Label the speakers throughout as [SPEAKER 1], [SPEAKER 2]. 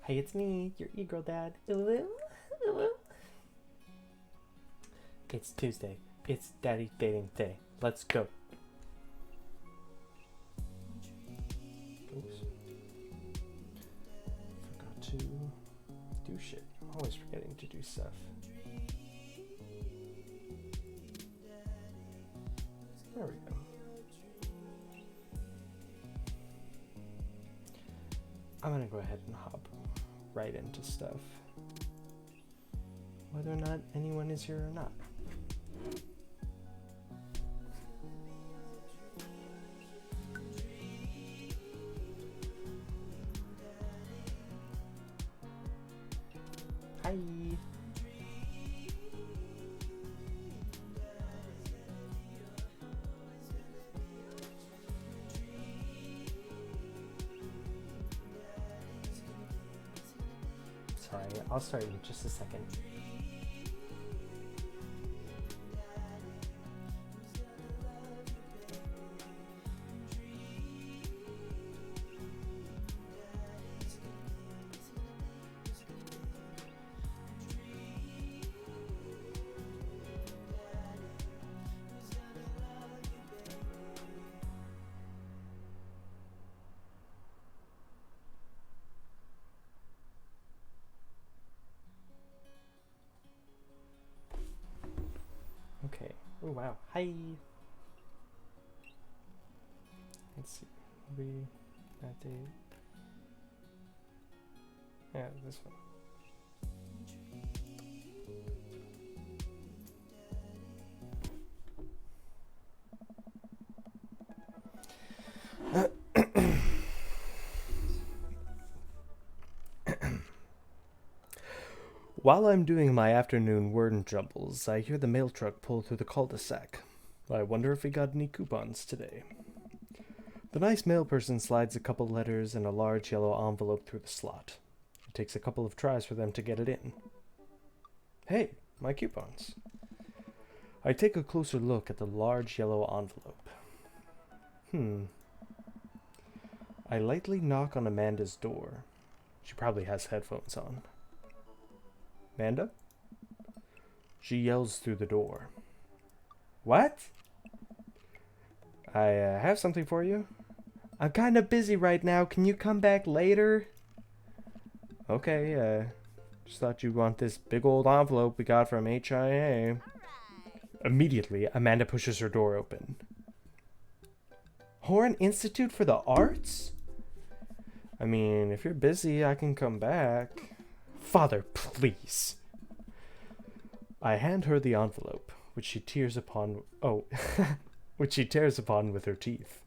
[SPEAKER 1] Hey, it's me, your e-girl dad. Ooh, ooh. It's Tuesday. It's daddy dating day. Let's go. Oops. Forgot to do shit. I'm always forgetting to do stuff. There we go. I'm gonna go ahead and hop right into stuff, whether or not anyone is here or not. Hi. Sorry, I'll start in just a second. Okay. Oh wow. Hi. Let's see. That day. Yeah, this one. While I'm doing my afternoon word jumbles, I hear the mail truck pull through the cul-de-sac. I wonder if we got any coupons today. The nice mail person slides a couple letters and a large yellow envelope through the slot. It takes a couple of tries for them to get it in. Hey, my coupons. I take a closer look at the large yellow envelope. I lightly knock on Amanda's door. She probably has headphones on. Amanda? She yells through the door. What? I have something for you. I'm kind of busy right now. Can you come back later? Okay, just thought you'd want this big old envelope we got from HIA. Immediately, Amanda pushes her door open. Horn Institute for the Arts? I mean, if you're busy, I can come back. Father, please. I hand her the envelope, which she tears upon. Oh, which she tears upon with her teeth.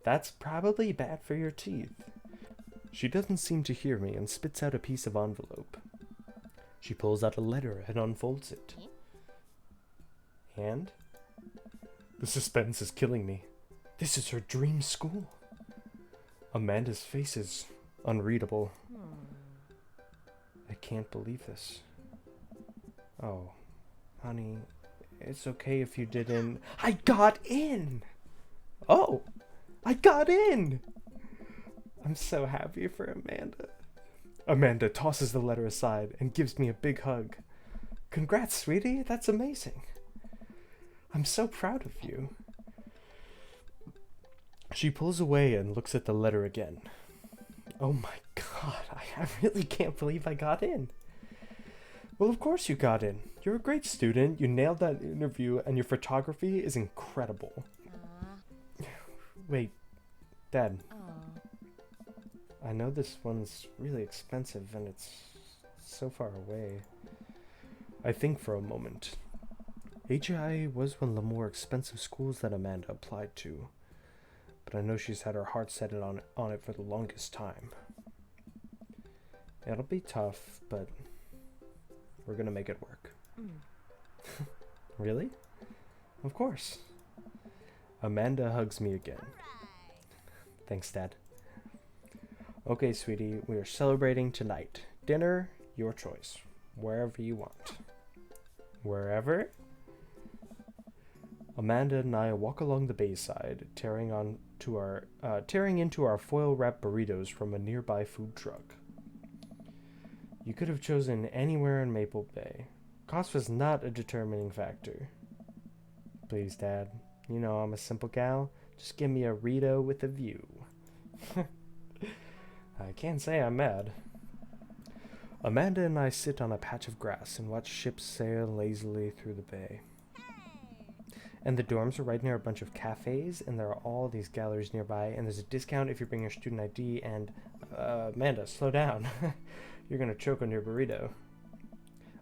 [SPEAKER 1] That's probably bad for your teeth. She doesn't seem to hear me and spits out a piece of envelope. She pulls out a letter and unfolds it. And? The suspense is killing me. This is her dream school. Amanda's face is unreadable. I can't believe this. Oh, honey, it's okay if you didn't. I got in! Oh, I got in! I'm so happy for Amanda. Amanda tosses the letter aside and gives me a big hug. Congrats, sweetie, that's amazing. I'm so proud of you. She pulls away and looks at the letter again. Oh my god, I really can't believe I got in. Well, of course you got in. You're a great student, you nailed that interview, and your photography is incredible. Wait, Dad. I know this one's really expensive and it's so far away. I think for a moment. HIA was one of the more expensive schools that Amanda applied to, but I know she's had her heart set on it for the longest time. It'll be tough, but we're gonna make it work. Really? Of course. Amanda hugs me again. Thanks, Dad. Okay, sweetie, we are celebrating tonight. Dinner, your choice. Wherever you want. Wherever? Amanda and I walk along the bayside, tearing into our foil-wrapped burritos from a nearby food truck. You could have chosen anywhere in Maple Bay. Cost was not a determining factor. Please, Dad. You know I'm a simple gal. Just give me a Rito with a view. I can't say I'm mad. Amanda and I sit on a patch of grass and watch ships sail lazily through the bay. And the dorms are right near a bunch of cafes, and there are all these galleries nearby, and there's a discount if you bring your student ID, and, Amanda, slow down. You're gonna choke on your burrito.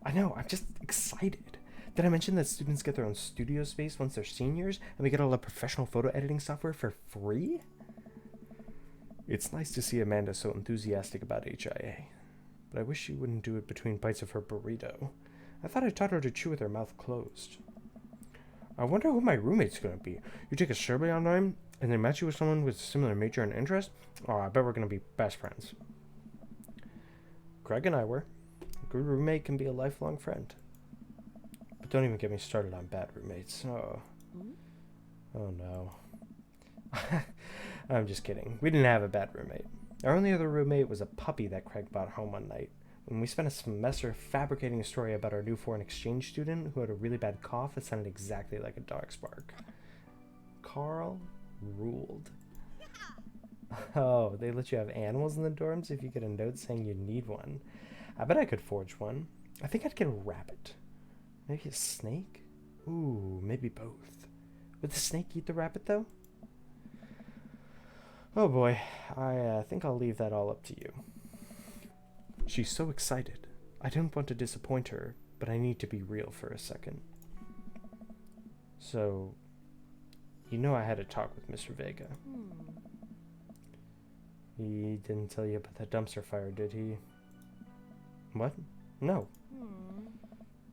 [SPEAKER 1] I know, I'm just excited. Did I mention that students get their own studio space once they're seniors, and we get all the professional photo editing software for free? It's nice to see Amanda so enthusiastic about HIA, but I wish she wouldn't do it between bites of her burrito. I thought I taught her to chew with her mouth closed. I wonder who my roommate's gonna be. You take a survey online, and they match you with someone with a similar major and interest? Oh, I bet we're gonna be best friends. Craig and I were. A good roommate can be a lifelong friend. But don't even get me started on bad roommates. Oh no. I'm just kidding. We didn't have a bad roommate. Our only other roommate was a puppy that Craig brought home one night. When we spent a semester fabricating a story about our new foreign exchange student who had a really bad cough that sounded exactly like a dog's bark. Carl ruled. Oh, they let you have animals in the dorms if you get a note saying you need one. I bet I could forge one. I think I'd get a rabbit. Maybe a snake? Ooh, maybe both. Would the snake eat the rabbit, though? Oh boy, I think I'll leave that all up to you. She's so excited. I don't want to disappoint her, but I need to be real for a second. So, you know I had a talk with Mr. Vega. He didn't tell you about that dumpster fire, did he? What? No.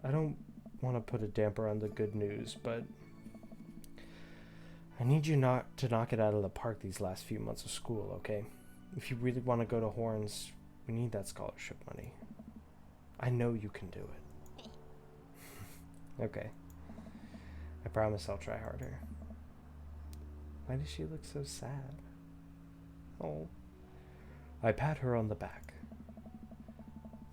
[SPEAKER 1] I don't want to put a damper on the good news, but I need you not to knock it out of the park these last few months of school, okay? If you really want to go to Horns, we need that scholarship money. I know you can do it. Okay. I promise I'll try harder. Why does she look so sad? Oh. I pat her on the back.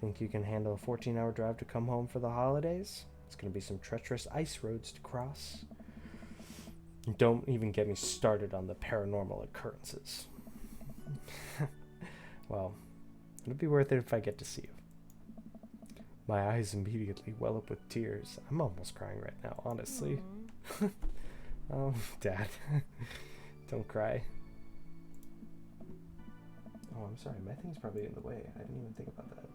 [SPEAKER 1] Think you can handle a 14-hour drive to come home for the holidays? It's going to be some treacherous ice roads to cross. Don't even get me started on the paranormal occurrences. Well, it'll be worth it if I get to see you. My eyes immediately well up with tears. I'm almost crying right now, honestly. Oh, Dad. Don't cry. Oh, I'm sorry. My thing's probably in the way. I didn't even think about that.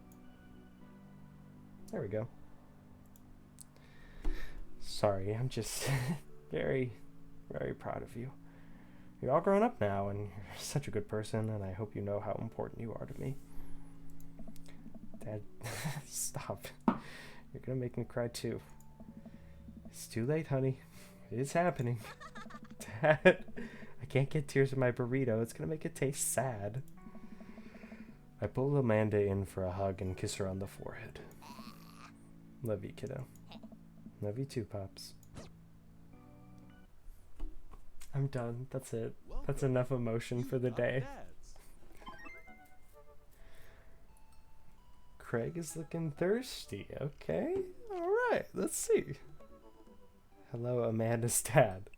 [SPEAKER 1] There we go. Sorry, I'm just very, very proud of you. You're all grown up now, and you're such a good person, and I hope you know how important you are to me. Dad, stop. You're gonna make me cry too. It's too late, honey. It's happening. Dad, I can't get tears in my burrito. It's gonna make it taste sad. I pull Amanda in for a hug and kiss her on the forehead. Love you, kiddo. Love you too, Pops. I'm done. That's it. That's enough emotion for the day. Craig is looking thirsty. Okay. Alright, let's see. Hello, Amanda's dad.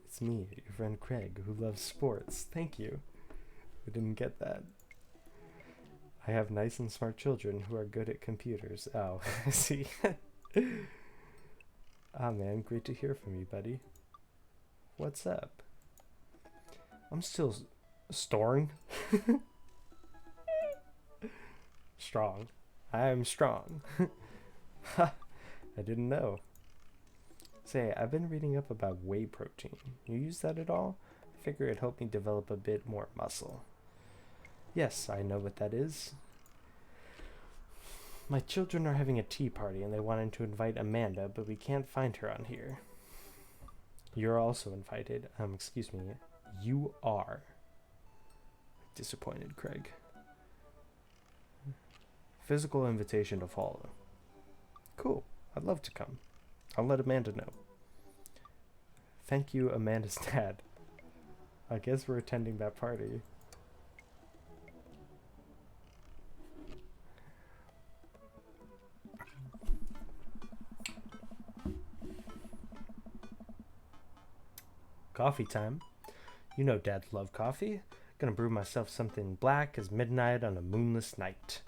[SPEAKER 1] It's me, your friend Craig, who loves sports. Thank you. We didn't get that. I have nice and smart children who are good at computers. Oh, see. Ah, man, great to hear from you, buddy. What's up? I'm still strong. Strong. I'm strong. Ha! I didn't know. Say, I've been reading up about whey protein. You use that at all? I figure it'd help me develop a bit more muscle. Yes, I know what that is. My children are having a tea party and they wanted to invite Amanda, but we can't find her on here. You're also invited. Excuse me. You are. Disappointed, Craig. Physical invitation to follow. Cool. I'd love to come. I'll let Amanda know. Thank you, Amanda's dad. I guess we're attending that party. coffee time. You know Dad love coffee. Gonna brew myself something black as midnight on a moonless night.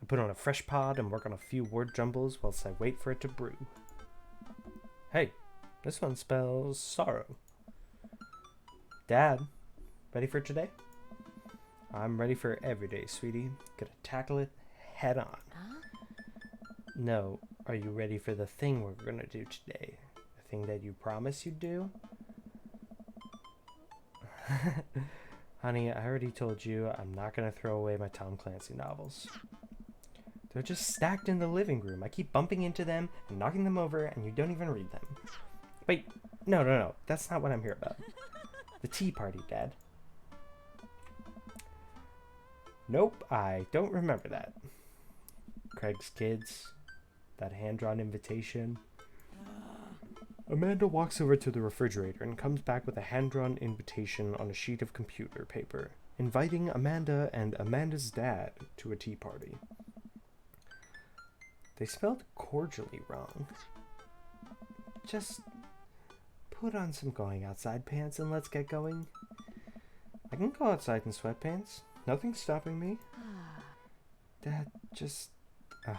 [SPEAKER 1] I put on a fresh pod and work on a few word jumbles whilst I wait for it to brew. Hey, this one spells sorrow. Dad, ready for today? I'm ready for every day, sweetie. Gonna tackle it head on.
[SPEAKER 2] Huh?
[SPEAKER 1] No, are you ready for the thing we're gonna do today? The thing that you promised you'd do? Honey, I already told you I'm not gonna throw away my Tom Clancy novels. They're just stacked in the living room. I keep bumping into them and knocking them over, and you don't even read them. Wait, no. That's not what I'm here about. The tea party, Dad. Nope, I don't remember that. Craig's kids. That hand-drawn invitation. Amanda walks over to the refrigerator and comes back with a hand-drawn invitation on a sheet of computer paper, inviting Amanda and Amanda's dad to a tea party. They spelled cordially wrong. Just put on some going outside pants and let's get going. I can go outside in sweatpants. Nothing's stopping me. Dad, just... Ugh.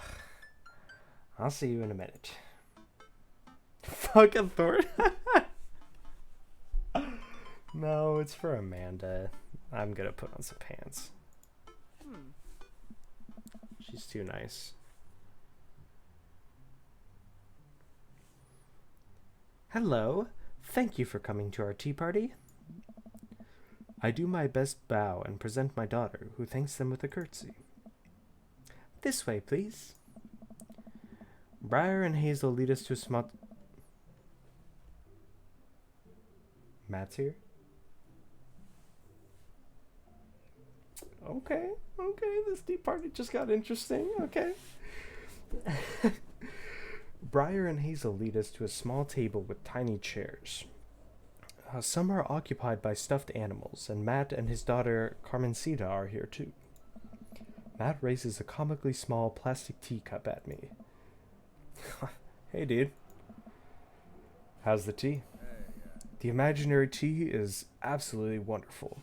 [SPEAKER 1] I'll see you in a minute. Fucking Thor. No, it's for Amanda. I'm gonna put on some pants. She's too nice. Hello. Thank you for coming to our tea party. I do my best bow and present my daughter, who thanks them with a curtsy. This way, please. Briar and Hazel lead us to a small... Matt's here? Okay, this tea party just got interesting, okay. Briar and Hazel lead us to a small table with tiny chairs. Some are occupied by stuffed animals, and Matt and his daughter Carmencita are here too. Matt raises a comically small plastic teacup at me. Hey, dude. How's the tea? The imaginary tea is absolutely wonderful.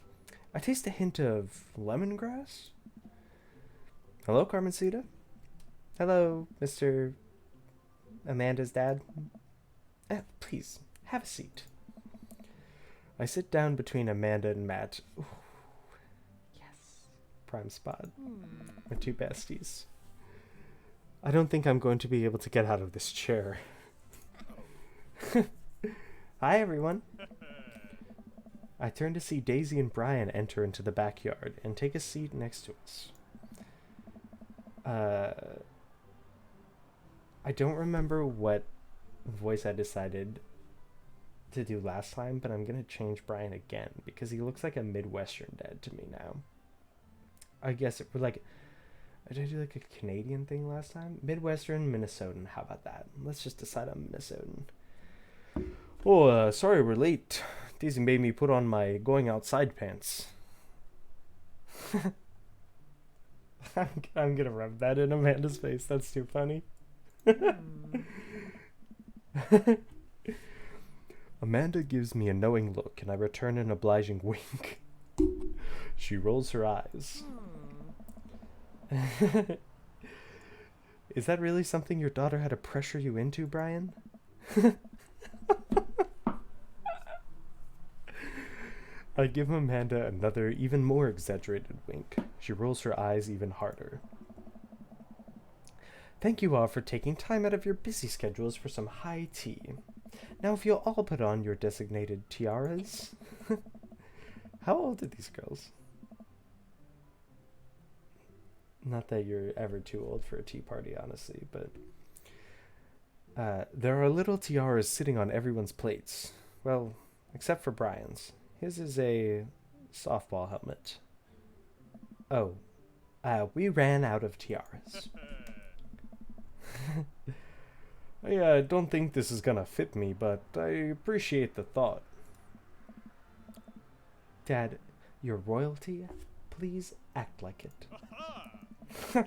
[SPEAKER 1] I taste a hint of lemongrass. Hello, Carmencita. Hello, Mr. Amanda's dad. Please, have a seat. I sit down between Amanda and Matt. Ooh, yes. Prime spot. My two besties. I don't think I'm going to be able to get out of this chair. Hi, everyone. I turn to see Daisy and Brian enter into the backyard and take a seat next to us. I don't remember what voice I decided to do last time, but I'm going to change Brian again because he looks like a Midwestern dad to me now. I guess it, like, did I do like a Canadian thing last time? Midwestern, Minnesotan. How about that? Let's just decide on Minnesotan. Oh, sorry we're late. Daisy made me put on my going outside pants. I'm gonna rub that in Amanda's face. That's too funny. Amanda gives me a knowing look, and I return an obliging wink. She rolls her eyes. Is that really something your daughter had to pressure you into, Brian? I give Amanda another, even more exaggerated wink. She rolls her eyes even harder. Thank you all for taking time out of your busy schedules for some high tea. Now if you'll all put on your designated tiaras. How old are these girls? Not that you're ever too old for a tea party, honestly, but... there are little tiaras sitting on everyone's plates. Well, except for Brian's. His is a softball helmet. Oh, we ran out of tiaras. I don't think this is gonna fit me, but I appreciate the thought. Dad, you're royalty. Please act like it.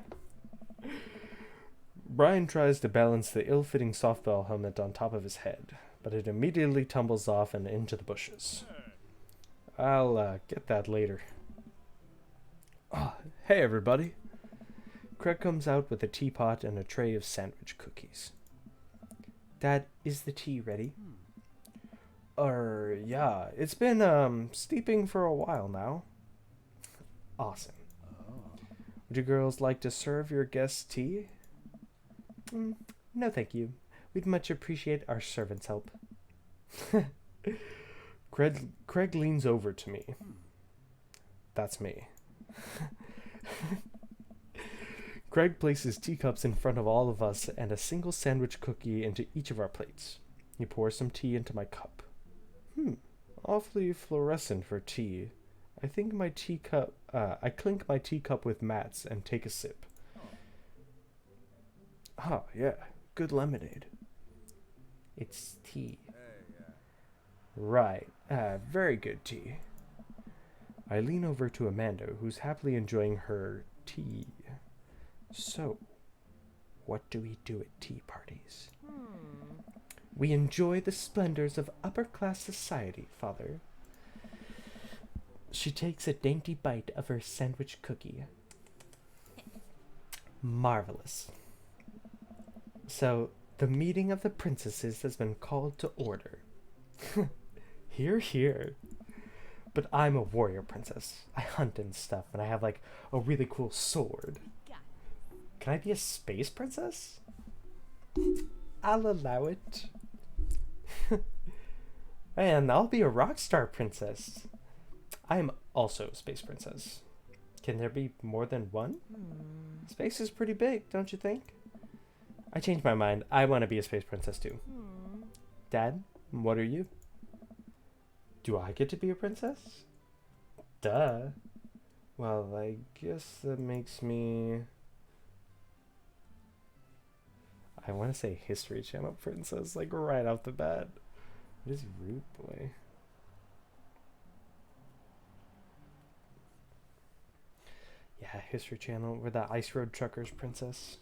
[SPEAKER 1] Brian tries to balance the ill-fitting softball helmet on top of his head, but it immediately tumbles off and into the bushes. I'll get that later. Oh, hey everybody. Craig comes out with a teapot and a tray of sandwich cookies. Dad, is the tea ready? Yeah, it's been steeping for a while now. Awesome. Would you girls like to serve your guests tea? No, thank you. We'd much appreciate our servants' help. Craig leans over to me. That's me. Craig places teacups in front of all of us and a single sandwich cookie into each of our plates. He pours some tea into my cup. Awfully fluorescent for tea. I clink my teacup with Matt's and take a sip. Oh, yeah. Good lemonade. It's tea. Right. Very good tea. I lean over to Amanda, who's happily enjoying her tea. So, what do we do at tea parties? We enjoy the splendors of upper-class society, Father. She takes a dainty bite of her sandwich cookie. Marvelous. So, the meeting of the princesses has been called to order. Hear, hear. But I'm a warrior princess. I hunt and stuff, and I have, like, a really cool sword. Can I be a space princess? I'll allow it. And I'll be a rock star princess. I am also a space princess. Can there be more than one? Space is pretty big, don't you think? I changed my mind. I want to be a space princess too. Dad, what are you? Do I get to be a princess? Duh. Well, I guess that makes me... I want to say History Channel princess, like right off the bat. What is Root Boy? Yeah, History Channel. We're the Ice Road Truckers princess.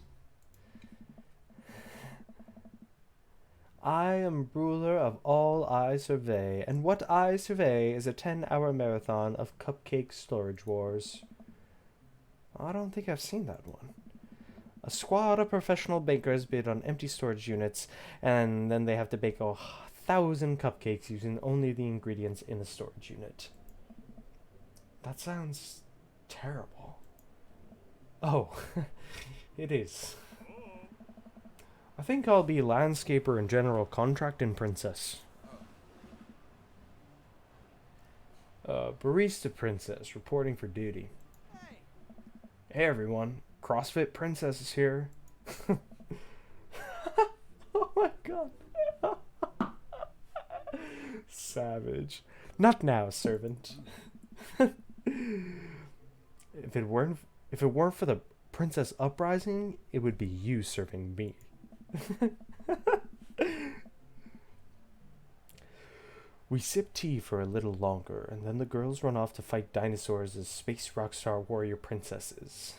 [SPEAKER 1] I am ruler of all I survey, and what I survey is a 10-hour marathon of cupcake storage wars. I don't think I've seen that one. A squad of professional bakers bid on empty storage units, and then they have to bake 1,000 cupcakes using only the ingredients in the storage unit. That sounds terrible. Oh, it is. I think I'll be landscaper and general contracting princess. Barista princess reporting for duty. Hey everyone, CrossFit princess is here. Oh my god. Savage. Not now, servant. If it weren't for the princess uprising, it would be you serving me. We sip tea for a little longer, and then the girls run off to fight dinosaurs as space rockstar warrior princesses.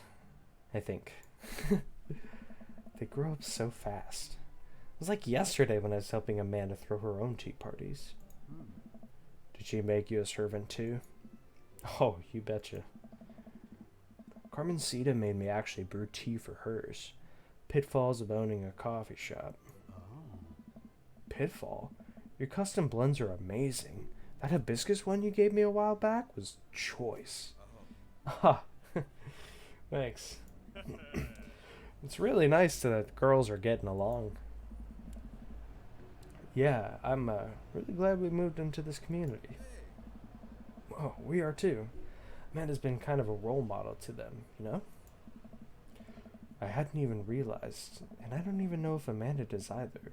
[SPEAKER 1] I think. They grow up so fast. It was like yesterday when I was helping Amanda throw her own tea parties. Did she make you a servant too? Oh, you betcha. Carmencita made me actually brew tea for hers. Pitfalls of owning a coffee shop. Pitfall? Your custom blends are amazing. That hibiscus one you gave me a while back was choice. Ah, thanks. It's really nice that girls are getting along. Yeah, I'm really glad we moved into this community. Oh, we are too. Amanda's been kind of a role model to them, you know? I hadn't even realized, and I don't even know if Amanda does either,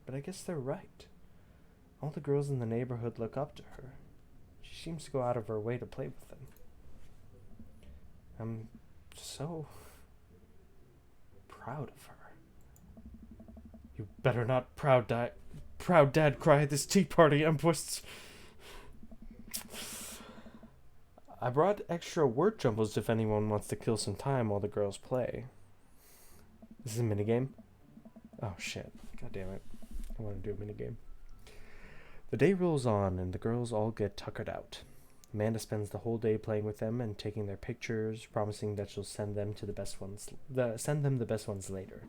[SPEAKER 1] but I guess they're right. All the girls in the neighborhood look up to her. She seems to go out of her way to play with them. I'm so proud of her. You better not proud dad cry at this tea party, Empress. I brought extra word jumbles if anyone wants to kill some time while the girls play. This is a minigame? Oh shit. God damn it. I want to do a minigame. The day rolls on, and the girls all get tuckered out. Amanda spends the whole day playing with them and taking their pictures, promising that she'll send them the best ones later.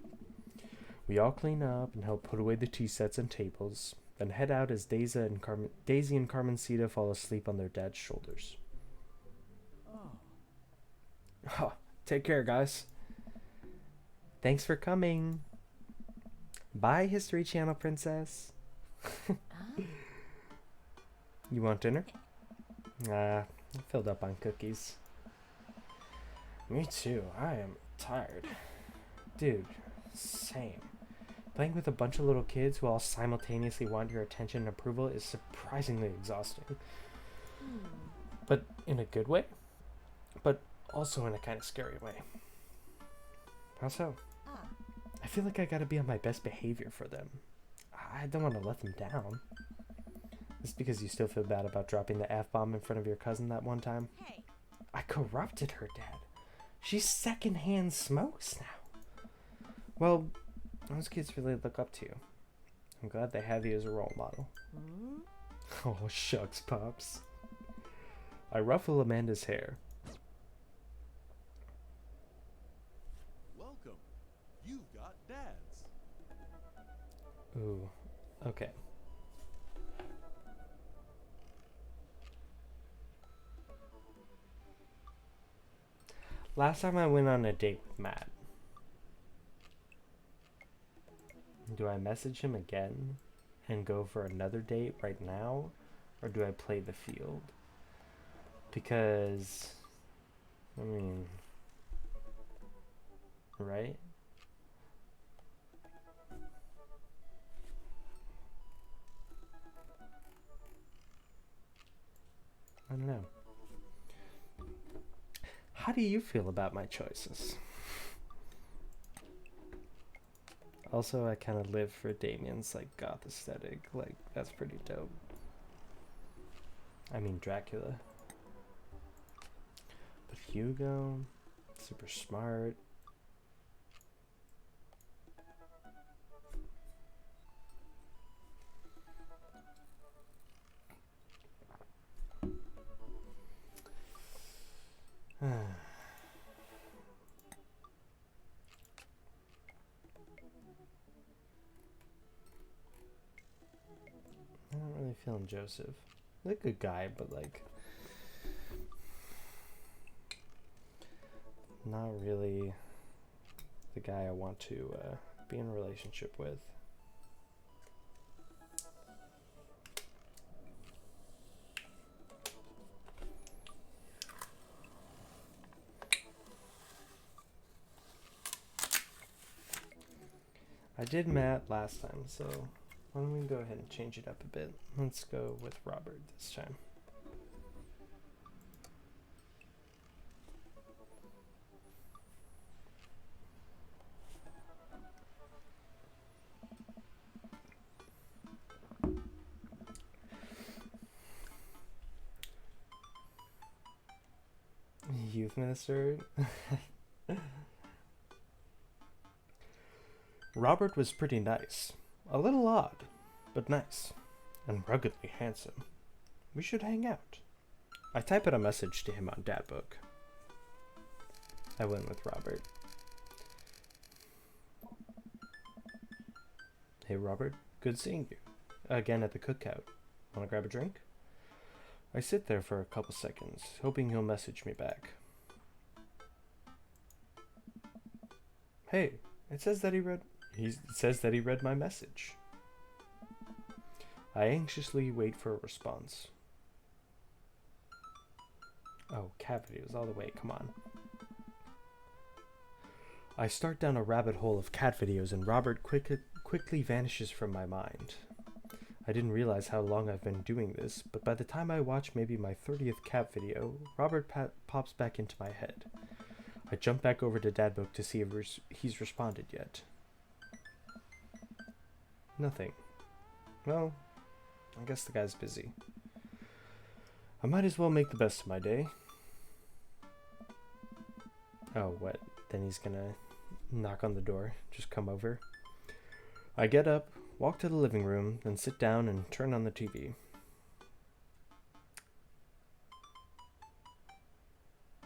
[SPEAKER 1] We all clean up and help put away the tea sets and tables, then head out as Daisy and Carmencita fall asleep on their dad's shoulders. Oh, take care, guys. Thanks for coming. Bye, History Channel princess. You want dinner? I'm filled up on cookies. Me too. I am tired. Dude, same. Playing with a bunch of little kids who all simultaneously want your attention and approval is surprisingly exhausting. But in a good way. But also in a kind of scary way. How so? I feel like I gotta be on my best behavior for them. I don't want to let them down. It's because you still feel bad about dropping the F-bomb in front of your cousin that one time? Hey. I corrupted her, Dad. She's secondhand smokes now. Well, those kids really look up to you. I'm glad they have you as a role model. Oh, shucks, Pops. I ruffle Amanda's hair.
[SPEAKER 2] Welcome. You've got dads.
[SPEAKER 1] Ooh, okay. Last time I went on a date with Matt. Do I message him again and go for another date right now? Or do I play the field? Because, I mean, right? I don't know. How do you feel about my choices? Also, I kind of live for Damien's like goth aesthetic. Like, that's pretty dope. I mean, Dracula. But Hugo, super smart. I don't really feel him, Joseph. Like a good guy, but like not really the guy I want to be in a relationship with. I did Matt last time, so why don't we go ahead and change it up a bit? Let's go with Robert this time. Youth minister. Robert was pretty nice. A little odd, but nice. And ruggedly handsome. We should hang out. I type out a message to him on Dadbook. I went with Robert. Hey Robert, good seeing you. Again at the cookout. Wanna grab a drink? I sit there for a couple seconds, hoping he'll message me back. Hey, it says that he read my message. I anxiously wait for a response. Oh, cat videos all the way, come on. I start down a rabbit hole of cat videos and Robert quickly vanishes from my mind. I didn't realize how long I've been doing this, but by the time I watch maybe my 30th cat video, Robert pops back into my head. I jump back over to Dadbook to see if he's responded yet. Nothing. Well, I guess the guy's busy. I might as well make the best of my day. Oh, what? Then he's gonna knock on the door. Just come over. I get up, walk to the living room, then sit down and turn on the TV.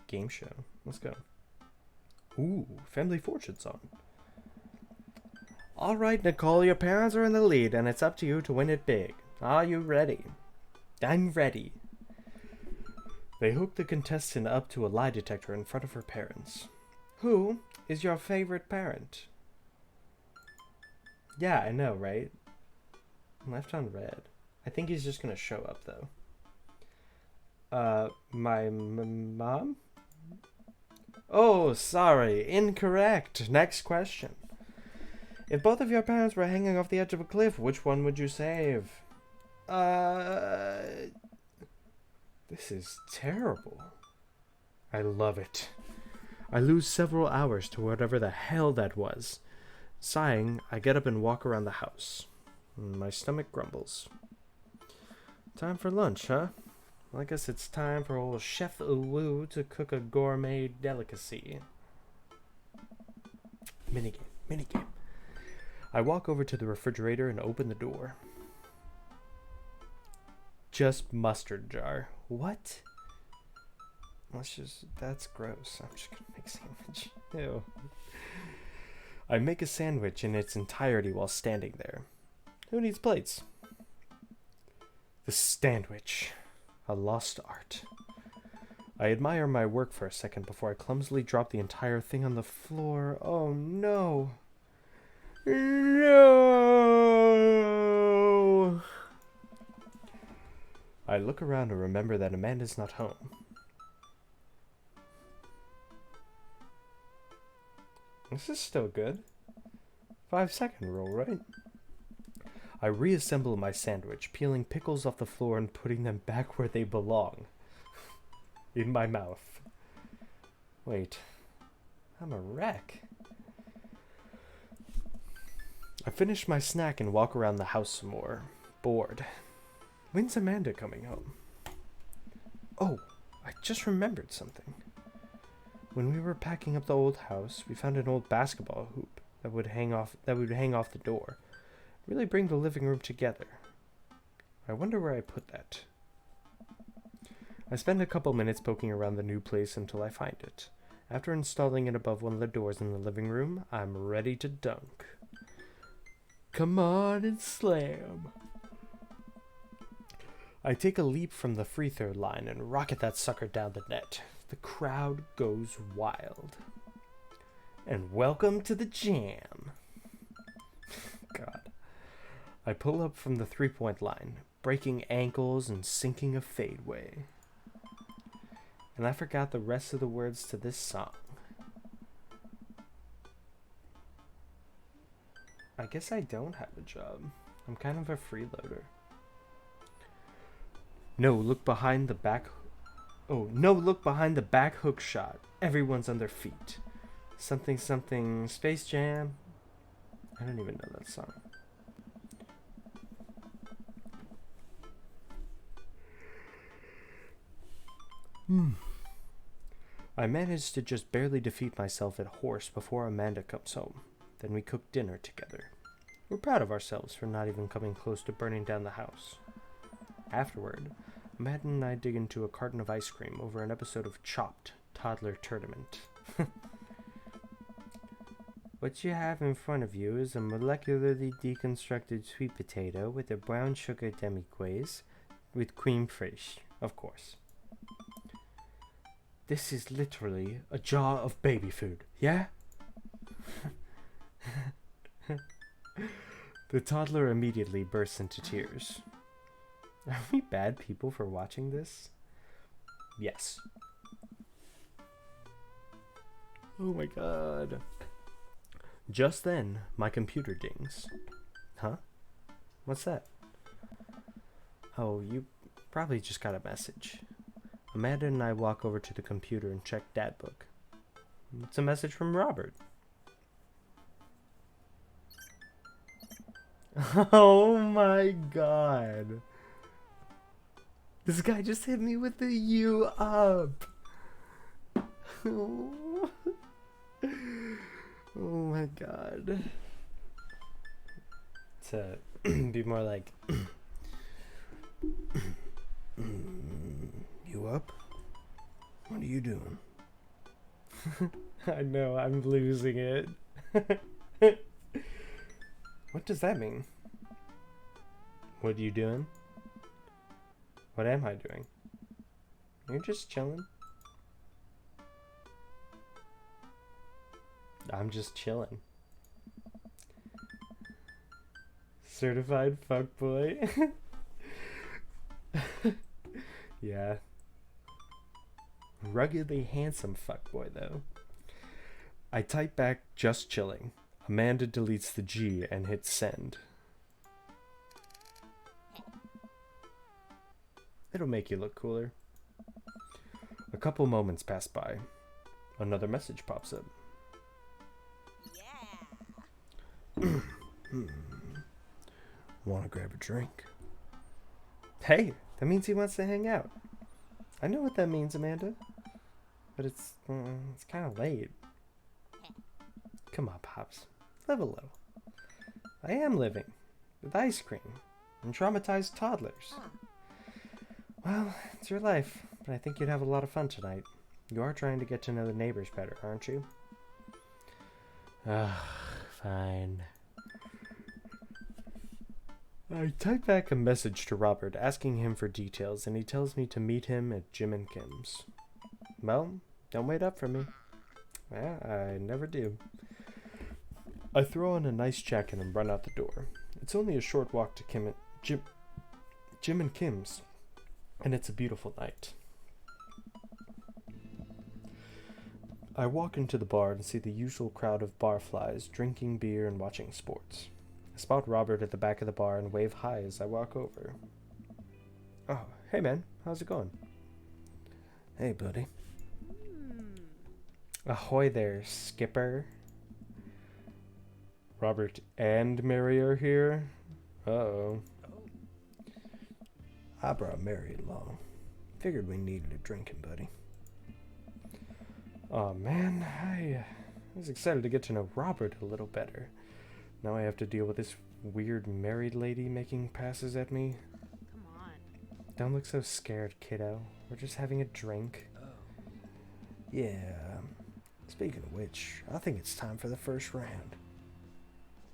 [SPEAKER 1] Game show. Let's go. Ooh, Family Fortune's on. All right, Nicole, your parents are in the lead, and it's up to you to win it big. Are you ready? I'm ready. They hook the contestant up to a lie detector in front of her parents. Who is your favorite parent? Yeah, I know, right? Left on red. I think he's just gonna show up, though. My mom? Oh, sorry. Incorrect. Next question. If both of your parents were hanging off the edge of a cliff, which one would you save? This is terrible. I love it. I lose several hours to whatever the hell that was. Sighing, I get up and walk around the house. My stomach grumbles. Time for lunch, huh? Well, I guess it's time for old Chef Uwu to cook a gourmet delicacy. Minigame. I walk over to the refrigerator and open the door. Just mustard jar. What? That's gross. I'm just gonna make a sandwich. Ew. I make a sandwich in its entirety while standing there. Who needs plates? The sandwich. A lost art. I admire my work for a second before I clumsily drop the entire thing on the floor. Oh no. No! I look around and remember that Amanda's not home. This is still good. 5-second rule, right? I reassemble my sandwich, peeling pickles off the floor and putting them back where they belong. In my mouth. Wait. I'm a wreck. I finish my snack and walk around the house some more. Bored. When's Amanda coming home? Oh, I just remembered something. When we were packing up the old house, we found an old basketball hoop that would hang off the door. Really bring the living room together. I wonder where I put that. I spend a couple minutes poking around the new place until I find it. After installing it above one of the doors in the living room, I'm ready to dunk. Come on and slam. I take a leap from the free throw line and rocket that sucker down the net. The crowd goes wild. And welcome to the jam. God. I pull up from the three-point line, breaking ankles and sinking a fadeaway. And I forgot the rest of the words to this song. I guess I don't have a job. I'm kind of a freeloader. No, look behind the back. Oh, no, look behind the back hook shot. Everyone's on their feet. Something, something, Space Jam. I don't even know that song. I managed to just barely defeat myself at horse before Amanda comes home. Then we cook dinner together. We're proud of ourselves for not even coming close to burning down the house. Afterward, Amanda and I dig into a carton of ice cream over an episode of Chopped, Toddler Tournament. What you have in front of you is a molecularly deconstructed sweet potato with a brown sugar demi-glaze with cream fraiche, of course. This is literally a jar of baby food, yeah? The toddler immediately bursts into tears. Are we bad people for watching this? Yes. Oh my god. Just then, my computer dings. Huh? What's that? Oh, you probably just got a message. Amanda and I walk over to the computer and check Dad Book. It's a message from Robert. Oh my god. This guy just hit me with the "you up." Oh my god. to be more like,
[SPEAKER 3] You up? What are you doing?
[SPEAKER 1] I know, I'm losing it. What does that mean? What are you doing? What am I doing? You're just chilling. I'm just chilling. Certified fuckboy. Yeah. Ruggedly handsome fuckboy, though. I type back, just chilling. Amanda deletes the G and hits send. It'll make you look cooler. A couple moments pass by. Another message pops up.
[SPEAKER 3] Want to grab a drink?
[SPEAKER 1] Hey, that means he wants to hang out. I know what that means, Amanda. But it's kind of late. Come on, Pops. Live a little. I am living. With ice cream. And traumatized toddlers. Well, it's your life. But I think you'd have a lot of fun tonight. You are trying to get to know the neighbors better, aren't you? Fine. I type back a message to Robert asking him for details, and he tells me to meet him at Jim and Kim's. Well, don't wait up for me. Yeah, I never do. I throw on a nice jacket and run out the door. It's only a short walk to Jim and Kim's, and it's a beautiful night. I walk into the bar and see the usual crowd of barflies drinking beer and watching sports. I spot Robert at the back of the bar and wave hi as I walk over. Oh, hey man, how's it going?
[SPEAKER 3] Hey, buddy.
[SPEAKER 1] Ahoy there, skipper. Robert and Mary are here? Uh-oh.
[SPEAKER 3] I brought Mary along. Figured we needed a drinking buddy.
[SPEAKER 1] Oh man, I was excited to get to know Robert a little better. Now I have to deal with this weird married lady making passes at me.
[SPEAKER 4] Come on.
[SPEAKER 1] Don't look so scared, kiddo. We're just having a drink.
[SPEAKER 3] Yeah. Speaking of which, I think it's time for the first round.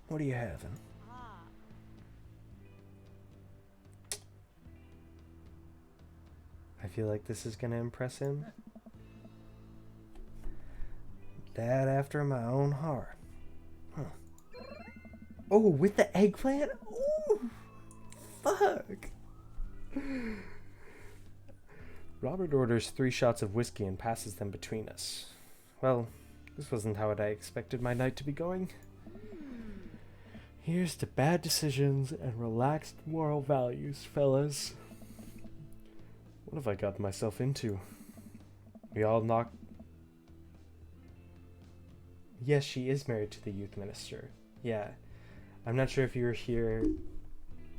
[SPEAKER 3] What are you having?
[SPEAKER 1] I feel like this is gonna impress him.
[SPEAKER 3] Dad after my own heart.
[SPEAKER 1] Oh, with the eggplant? Ooh, fuck. Robert orders 3 shots of whiskey and passes them between us. Well, this wasn't how I expected my night to be going. Here's to bad decisions and relaxed moral values, fellas. What have I got myself into? We all knock... Yes, she is married to the youth minister. Yeah. I'm not sure if you were here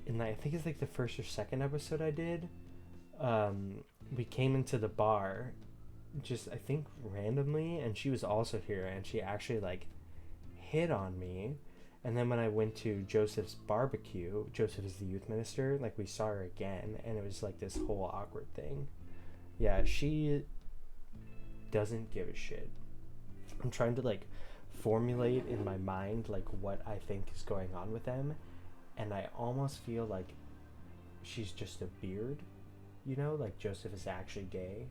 [SPEAKER 1] in, I think it's like the first or second episode I did. We came into the bar just, I think, randomly, and she was also here, and she actually, like, hit on me. And then when I went to Joseph's barbecue, Joseph is the youth minister, like, we saw her again, and it was, like, this whole awkward thing. Yeah, she doesn't give a shit. I'm trying to, like, formulate in my mind, like, what I think is going on with them, and I almost feel like she's just a beard, you know, like Joseph is actually gay,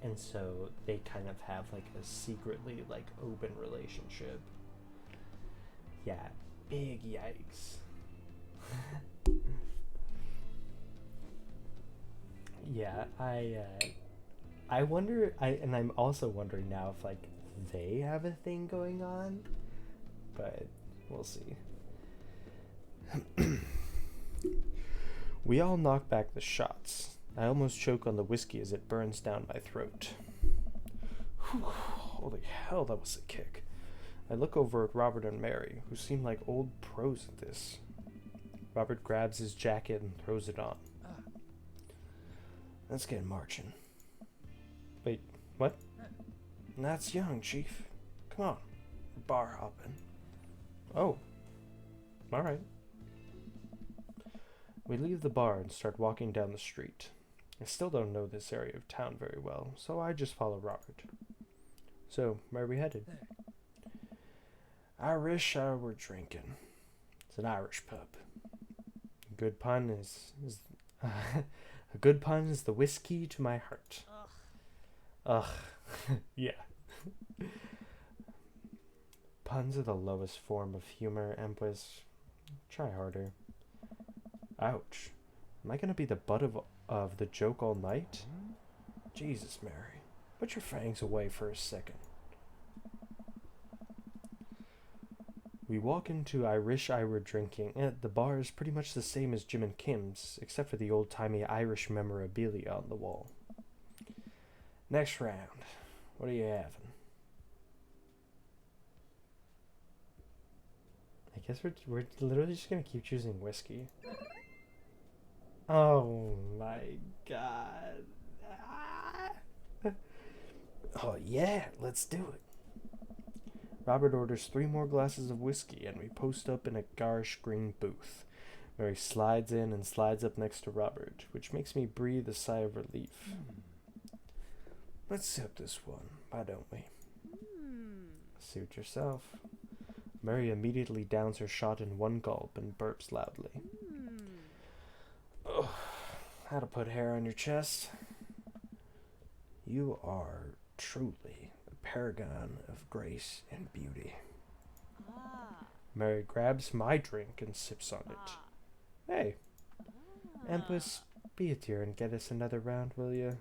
[SPEAKER 1] and so they kind of have, like, a secretly, like, open relationship. Yeah, big yikes. Yeah, I wonder, and I'm also wondering now if, like, they have a thing going on, but we'll see. We all knock back the shots. I almost choke on the whiskey as it burns down my throat. Whew, holy hell, that was a kick. I look over at Robert and Mary, who seem like old pros at this. Robert grabs his jacket and throws it on.
[SPEAKER 3] Let's get marching.
[SPEAKER 1] Wait, what?
[SPEAKER 3] That's young, Chief. Come on. We're bar hopping.
[SPEAKER 1] Oh. Alright. We leave the bar and start walking down the street. I still don't know this area of town very well, so I just follow Robert. So, where are we headed?
[SPEAKER 3] Irish we're drinking. It's an Irish pub.
[SPEAKER 1] A good pun is a good pun is the whiskey to my heart. Ugh. Yeah. Puns are the lowest form of humor, Empress. Try harder. Ouch. Am I gonna be the butt of the joke all night?
[SPEAKER 3] Jesus, Mary. Put your fangs away for a second.
[SPEAKER 1] We walk into Irish Ira drinking. The bar is pretty much the same as Jim and Kim's, except for the old-timey Irish memorabilia on the wall.
[SPEAKER 3] Next round. What are you having?
[SPEAKER 1] I guess we're literally just gonna keep choosing whiskey. Oh my god.
[SPEAKER 3] Oh yeah, let's do it.
[SPEAKER 1] Robert orders 3 more glasses of whiskey, and we post up in a garish green booth. Mary slides in and slides up next to Robert, which makes me breathe a sigh of relief.
[SPEAKER 3] Let's sip this one, why don't we?
[SPEAKER 1] Suit yourself. Mary immediately downs her shot in one gulp and burps loudly.
[SPEAKER 3] Ugh, that'll put hair on your chest. You are truly the paragon of grace and beauty.
[SPEAKER 1] Mary grabs my drink and sips on it. Hey, Empress, be a dear and get us another round, will you?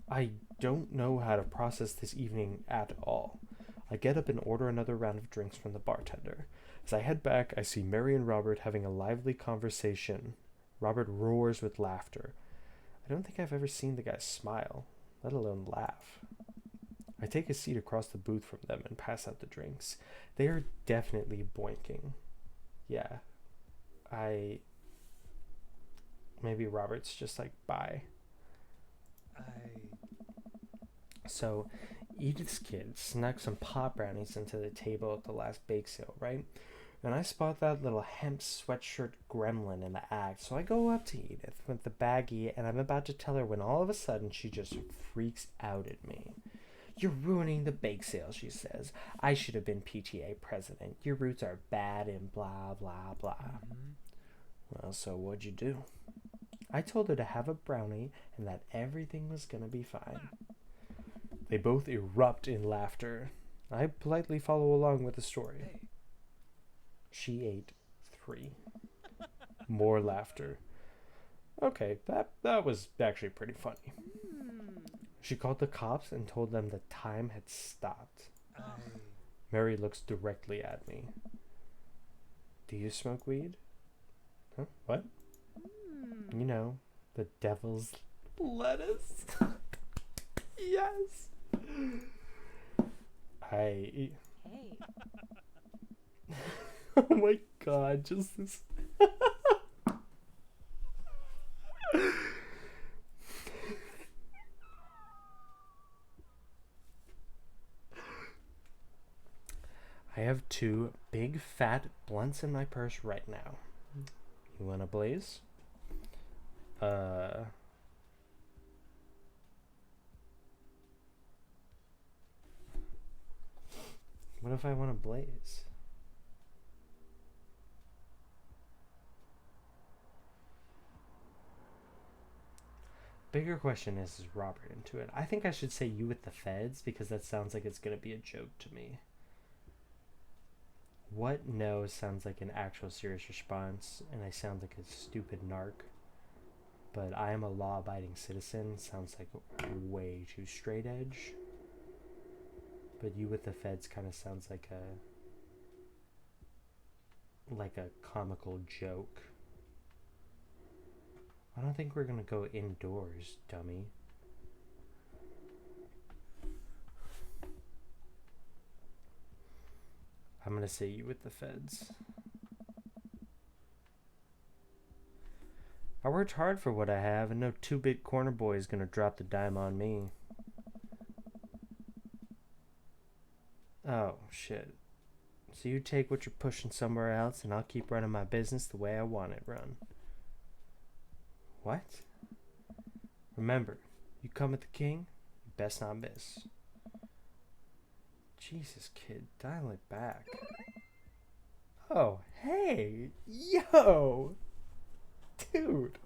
[SPEAKER 1] I don't know how to process this evening at all. I get up and order another round of drinks from the bartender. As I head back, I see Mary and Robert having a lively conversation. Robert roars with laughter. I don't think I've ever seen the guy smile, let alone laugh. I take a seat across the booth from them and pass out the drinks. They are definitely boinking. Yeah. Maybe Robert's just like, bye. So, Edith's kid snuck some pot brownies into the table at the last bake sale, right? And I spot that little hemp sweatshirt gremlin in the act, so I go up to Edith with the baggie, and I'm about to tell her when all of a sudden she just freaks out at me. "You're ruining the bake sale," she says. "I should have been PTA president. Your roots are bad and blah, blah, blah." Well, so what'd you do? I told her to have a brownie and that everything was gonna be fine. They both erupt in laughter. I politely follow along with the story. She ate 3. More laughter. Okay, that was actually pretty funny. She called the cops and told them the time had stopped. Mary looks directly at me. "Do you smoke weed?" Huh? What? You know, the devil's lettuce. Yes. Hey. Oh my god, just this. I have 2 big fat blunts in my purse right now. You wanna blaze? What if I want to blaze? Bigger question is Robert into it? I think I should say you with the feds because that sounds like it's going to be a joke to me. What no sounds like an actual serious response, and I sound like a stupid narc. But I am a law-abiding citizen sounds like way too straight edge. But you with the feds kind of sounds like a comical joke. I don't think we're gonna go indoors, dummy. I'm gonna say you with the feds. I worked hard for what I have, and no 2-bit corner boy is gonna drop the dime on me. Oh, shit. So you take what you're pushing somewhere else, and I'll keep running my business the way I want it run. What? Remember, you come at the king, you best not miss. Jesus, kid, dial it back. Oh, hey! Yo! Dude!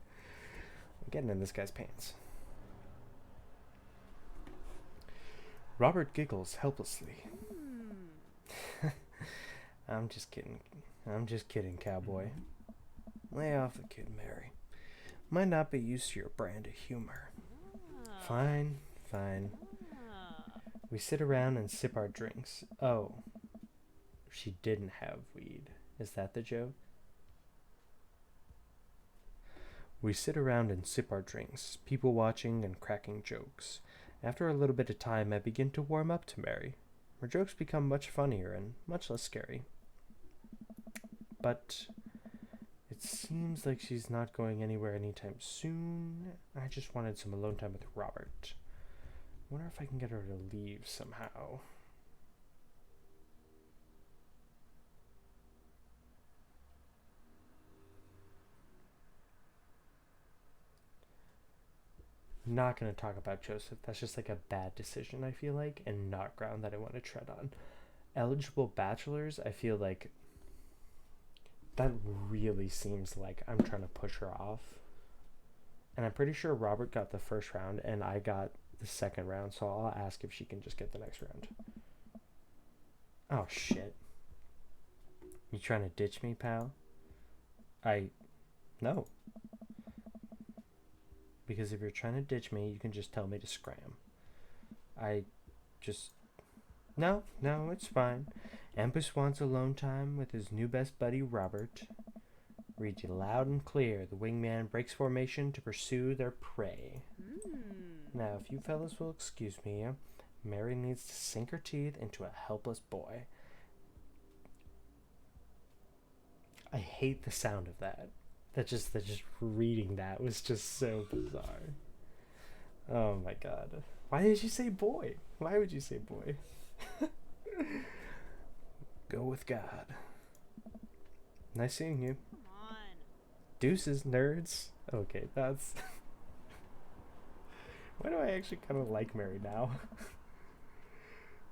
[SPEAKER 1] I'm getting in this guy's pants. Robert giggles helplessly. I'm just kidding. I'm just kidding, cowboy. Lay off the kid, Mary. Might not be used to your brand of humor. Fine, fine. We sit around and sip our drinks. Oh, she didn't have weed. Is that the joke? We sit around and sip our drinks, people watching and cracking jokes. After a little bit of time, I begin to warm up to Mary. Her jokes become much funnier and much less scary. But it seems like she's not going anywhere anytime soon. I just wanted some alone time with Robert. I wonder if I can get her to leave somehow. Not going to talk about Joseph. That's just like a bad decision, I feel like, and not ground that I want to tread on. Eligible bachelors, I feel like that really seems like I'm trying to push her off. And I'm pretty sure Robert got the first round and I got the second round, so I'll ask if she can just get the next round. Oh, shit. You trying to ditch me, pal? No. Because if you're trying to ditch me, you can just tell me to scram. No, it's fine. Empus wants alone time with his new best buddy, Robert. Read you loud and clear. The wingman breaks formation to pursue their prey. Now, if you fellas will excuse me, Mary needs to sink her teeth into a helpless boy. I hate the sound of that. That just reading that was just so bizarre. Oh my god. Why did you say boy? Why would you say boy? Go with God. Nice seeing you.
[SPEAKER 4] Come on.
[SPEAKER 1] Deuces, nerds. Okay, that's... Why do I actually kind of like Mary now?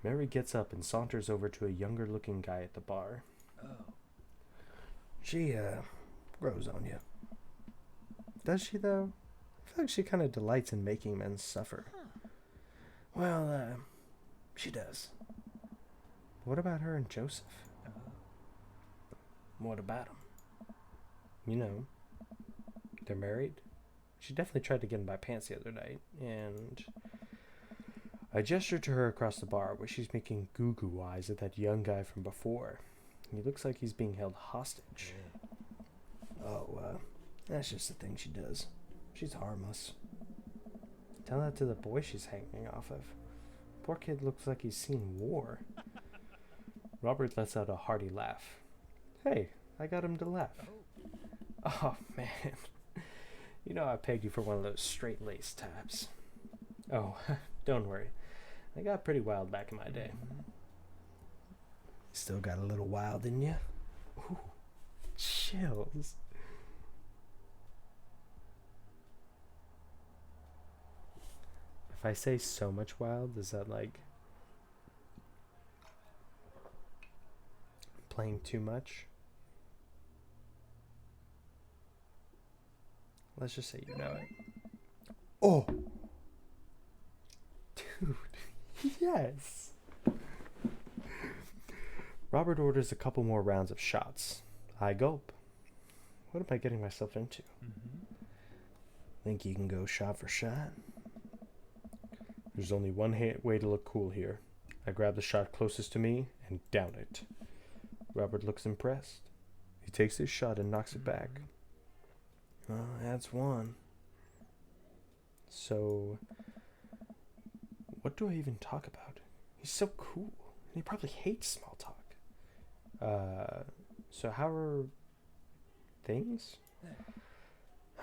[SPEAKER 1] Mary gets up and saunters over to a younger looking guy at the bar.
[SPEAKER 3] Oh. She, grows on you.
[SPEAKER 1] Does she, though? I feel like she kind of delights in making men suffer.
[SPEAKER 3] Well, she does.
[SPEAKER 1] What about her and Joseph?
[SPEAKER 3] What about him?
[SPEAKER 1] You know, they're married. She definitely tried to get in my pants the other night, and I gestured to her across the bar where she's making goo-goo eyes at that young guy from before. He looks like he's being held hostage.
[SPEAKER 3] Oh, that's just the thing she does. She's harmless.
[SPEAKER 1] Tell that to the boy she's hanging off of. Poor kid looks like he's seen war. Robert lets out a hearty laugh. Hey, I got him to laugh. Oh, man. You know I pegged you for one of those straight-laced types. Oh, don't worry. I got pretty wild back in my day.
[SPEAKER 3] Still got a little wild in you?
[SPEAKER 1] Ooh, chills. If I say so much wild, is that like playing too much? Let's just say you know it.
[SPEAKER 3] Oh!
[SPEAKER 1] Dude, yes. Robert orders a couple more rounds of shots. I gulp. What am I getting myself into?
[SPEAKER 3] Think you can go shot for shot?
[SPEAKER 1] There's only one way to look cool here. I grab the shot closest to me and down it. Robert looks impressed. He takes his shot and knocks it back.
[SPEAKER 3] Well, that's one.
[SPEAKER 1] So, what do I even talk about? He's so cool. And he probably hates small talk. So how are things?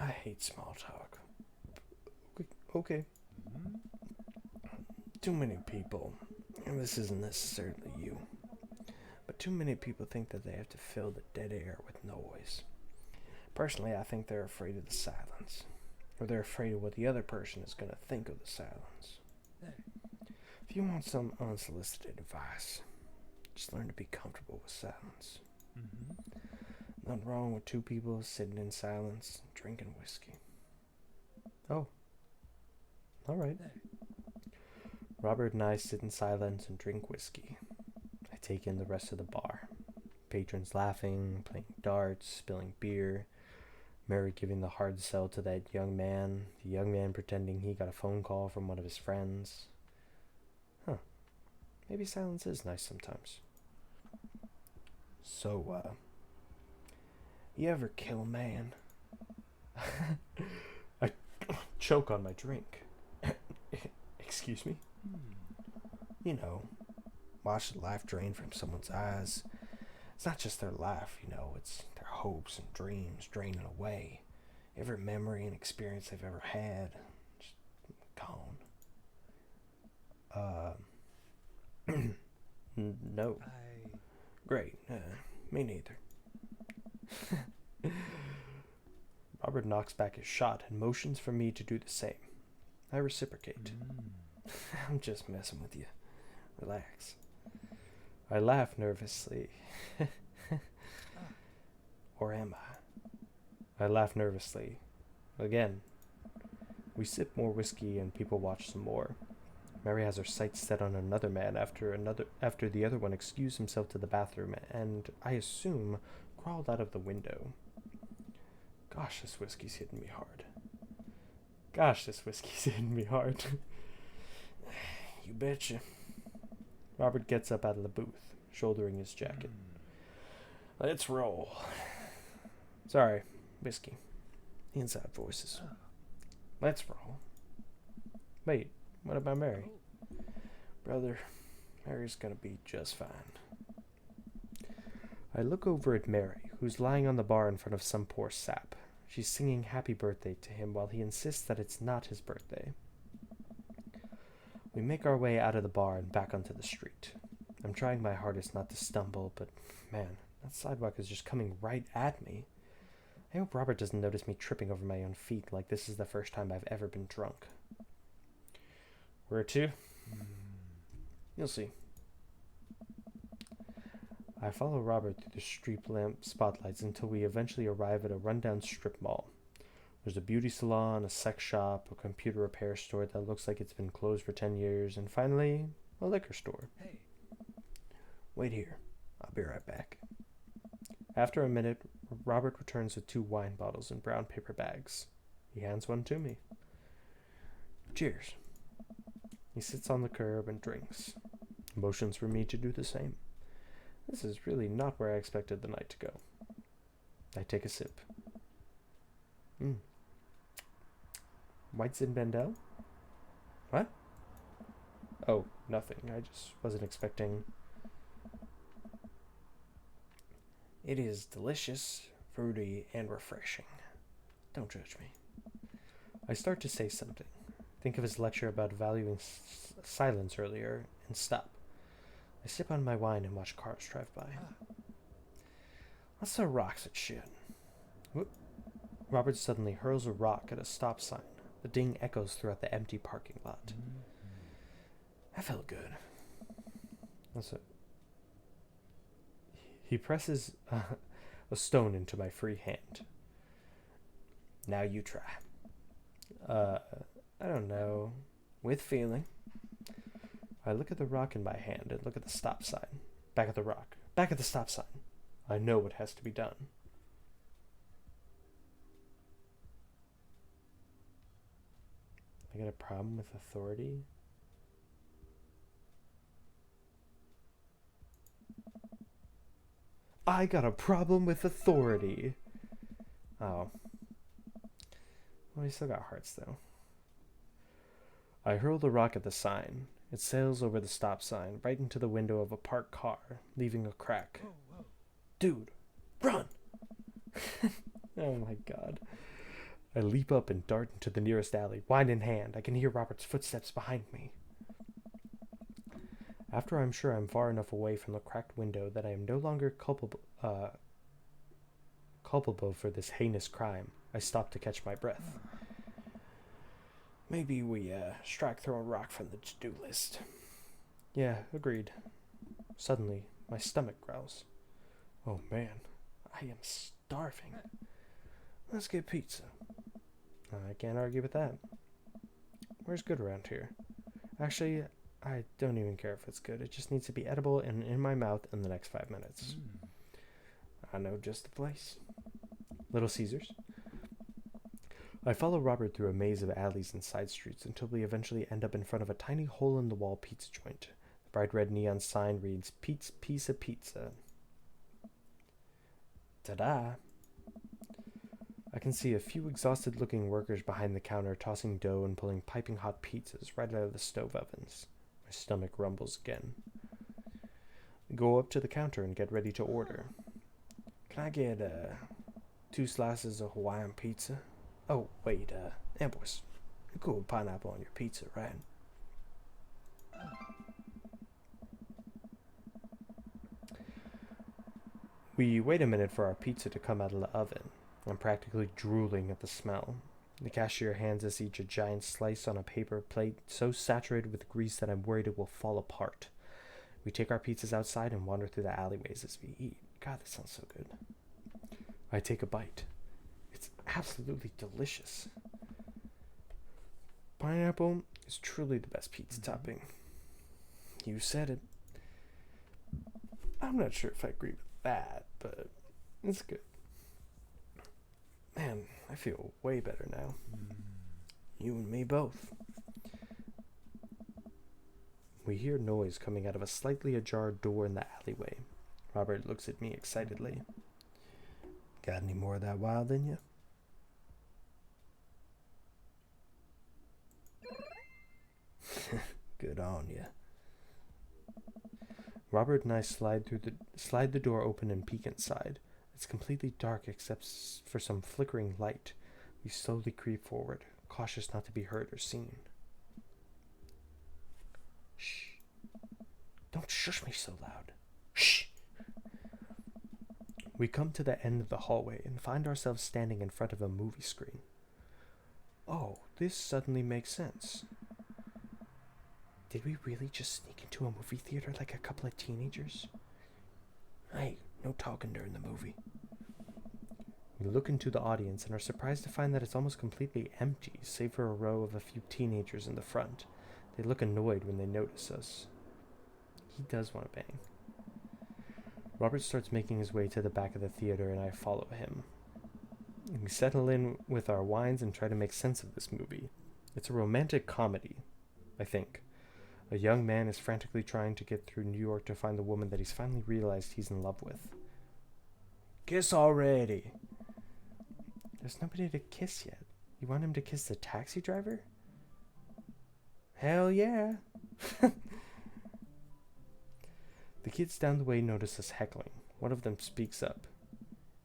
[SPEAKER 3] I hate small talk.
[SPEAKER 1] Okay.
[SPEAKER 3] Too many people. And this isn't necessarily you. But too many people think that they have to fill the dead air with noise. Personally, I think they're afraid of the silence. Or they're afraid of what the other person is going to think of the silence. If you want some unsolicited advice, just learn to be comfortable with silence. Nothing wrong with two people sitting in silence, drinking whiskey.
[SPEAKER 1] Oh. Alright. Robert and I sit in silence and drink whiskey. I take in the rest of the bar. Patrons laughing, playing darts, spilling beer. Mary giving the hard sell to that young man. The young man pretending he got a phone call from one of his friends. Huh. Maybe silence is nice sometimes.
[SPEAKER 3] So, you ever kill a man?
[SPEAKER 1] I choke on my drink. Excuse me?
[SPEAKER 3] You know, watch the life drain from someone's eyes. It's not just their life, it's their hopes and dreams draining away. Every memory and experience they've ever had, just gone.
[SPEAKER 1] No.
[SPEAKER 3] Great. Me neither.
[SPEAKER 1] Robert knocks back his shot and motions for me to do the same. I reciprocate.
[SPEAKER 3] I'm just messing with you. Relax.
[SPEAKER 1] I laugh nervously.
[SPEAKER 3] Or am I?
[SPEAKER 1] I laugh nervously. Again. We sip more whiskey and people watch some more. Mary has her sights set on another man after the other one excused himself to the bathroom and, I assume, crawled out of the window. Gosh, this whiskey's hitting me hard.
[SPEAKER 3] You betcha.
[SPEAKER 1] Robert gets up out of the booth, shouldering his jacket.
[SPEAKER 3] Let's roll.
[SPEAKER 1] Sorry, whiskey.
[SPEAKER 3] Inside voices.
[SPEAKER 1] Let's roll. Wait, what about Mary?
[SPEAKER 3] Brother, Mary's gonna be just fine.
[SPEAKER 1] I look over at Mary, who's lying on the bar in front of some poor sap. She's singing happy birthday to him while he insists that it's not his birthday. We make our way out of the bar and back onto the street. I'm trying my hardest not to stumble, but man, that sidewalk is just coming right at me. I hope Robert doesn't notice me tripping over my own feet like this is the first time I've ever been drunk. Where to? You'll see. I follow Robert through the street lamp spotlights until we eventually arrive at a rundown strip mall. There's a beauty salon, a sex shop, a computer repair store that looks like it's been closed for 10 years, and finally, a liquor store.
[SPEAKER 3] Hey. Wait here. I'll be right back.
[SPEAKER 1] After a minute, Robert returns with 2 wine bottles in brown paper bags. He hands one to me.
[SPEAKER 3] Cheers.
[SPEAKER 1] He sits on the curb and drinks. Motions for me to do the same. This is really not where I expected the night to go. I take a sip. White Zinfandel? What? Oh, nothing. I just wasn't expecting...
[SPEAKER 3] It is delicious, fruity, and refreshing. Don't judge me.
[SPEAKER 1] I start to say something. Think of his lecture about valuing silence earlier, and stop. I sip on my wine and watch cars drive by.
[SPEAKER 3] Let's throw rocks at shit.
[SPEAKER 1] Whoop. Robert suddenly hurls a rock at a stop sign. The ding echoes throughout the empty parking lot.
[SPEAKER 3] That felt good.
[SPEAKER 1] He presses a stone into my free hand.
[SPEAKER 3] Now you try.
[SPEAKER 1] I don't know.
[SPEAKER 3] With feeling.
[SPEAKER 1] I look at the rock in my hand and look at the stop sign. Back at the rock. Back at the stop sign. I know what has to be done. I got a problem with authority? I got a problem with authority. Oh. Well, he still got hearts, though. I hurl the rock at the sign. It sails over the stop sign, right into the window of a parked car, leaving a crack.
[SPEAKER 3] Whoa.
[SPEAKER 1] Dude, run! Oh my god. I leap up and dart into the nearest alley, wine in hand. I can hear Robert's footsteps behind me. After I'm sure I'm far enough away from the cracked window that I am no longer culpable for this heinous crime, I stop to catch my breath. Maybe we strike throw a rock from the to-do list. Yeah, agreed. Suddenly, my stomach growls. Oh man, I am starving. Let's get pizza. I can't argue with that. Where's good around here? Actually, I don't even care if it's good. It just needs to be edible and in my mouth in the next 5 minutes. I know just the place. Little Caesars. I follow Robert through a maze of alleys and side streets until we eventually end up in front of a tiny hole-in-the-wall pizza joint. The bright red neon sign reads, Pete's Piece of Pizza. Ta-da! I can see a few exhausted-looking workers behind the counter tossing dough and pulling piping hot pizzas right out of the stove ovens. My stomach rumbles again. We go up to the counter and get ready to order. Can I get 2 slices of Hawaiian pizza? Oh, wait, Ambrose, you're cool with pineapple on your pizza, right? We wait a minute for our pizza to come out of the oven. I'm practically drooling at the smell. The cashier hands us each a giant slice on a paper plate so saturated with grease that I'm worried it will fall apart. We take our pizzas outside and wander through the alleyways as we eat. God, that sounds so good. I take a bite. It's absolutely delicious. Pineapple is truly the best pizza topping. You said it. I'm not sure if I agree with that, but it's good. Man, I feel way better now. You and me both. We hear noise coming out of a slightly ajar door in the alleyway. Robert looks at me excitedly. Got any more of that wild in you? Good on you. Robert and I slide the door open and peek inside. It's completely dark except for some flickering light. We slowly creep forward, cautious not to be heard or seen. Shh. Don't shush me so loud. Shh. We come to the end of the hallway and find ourselves standing in front of a movie screen. Oh, this suddenly makes sense. Did we really just sneak into a movie theater like a couple of teenagers? Hey, no talking during the movie. We look into the audience and are surprised to find that it's almost completely empty, save for a row of a few teenagers in the front. They look annoyed when they notice us. He does want to bang. Robert starts making his way to the back of the theater and I follow him. We settle in with our wines and try to make sense of this movie. It's a romantic comedy, I think. A young man is frantically trying to get through New York to find the woman that he's finally realized he's in love with. Kiss already! There's nobody to kiss yet. You want him to kiss the taxi driver? Hell yeah! The kids down the way notice us heckling. One of them speaks up.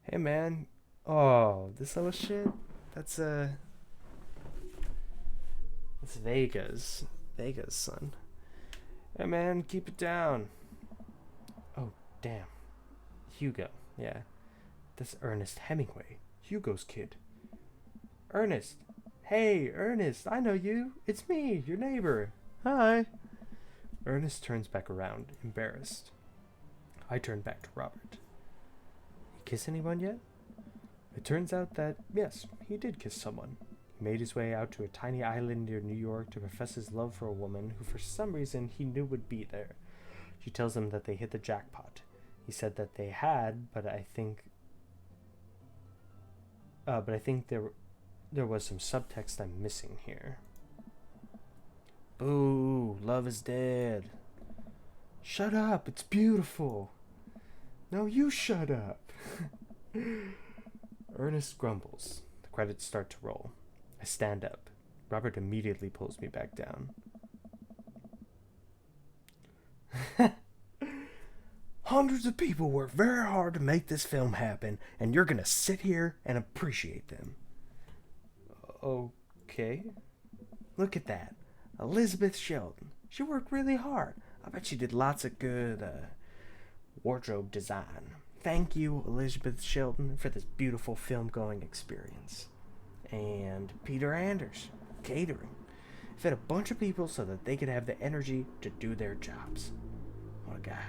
[SPEAKER 1] Hey man, oh, this little shit? That's Vega's son. Hey man, keep it down. Oh, damn. Hugo, yeah. That's Ernest Hemingway, Hugo's kid. Ernest! Hey, Ernest, I know you. It's me, your neighbor. Hi. Ernest turns back around, embarrassed. I turn back to Robert. You kiss anyone yet? It turns out that, yes, he did kiss someone. He made his way out to a tiny island near New York to profess his love for a woman who for some reason he knew would be there. She tells him that they hit the jackpot. He said that they had, but I think there was some subtext I'm missing here. Boo, love is dead. Shut up, it's beautiful. No, you shut up. Ernest grumbles. The credits start to roll. I stand up. Robert immediately pulls me back down. Hundreds of people worked very hard to make this film happen, and you're gonna sit here and appreciate them. Okay. Look at that. Elizabeth Sheldon. She worked really hard.
[SPEAKER 3] I bet you did lots of good wardrobe design. Thank you, Elizabeth Sheldon, for this beautiful film-going experience. And Peter Anders, catering. Fed a bunch of people so that they could have the energy to do their jobs. What a guy.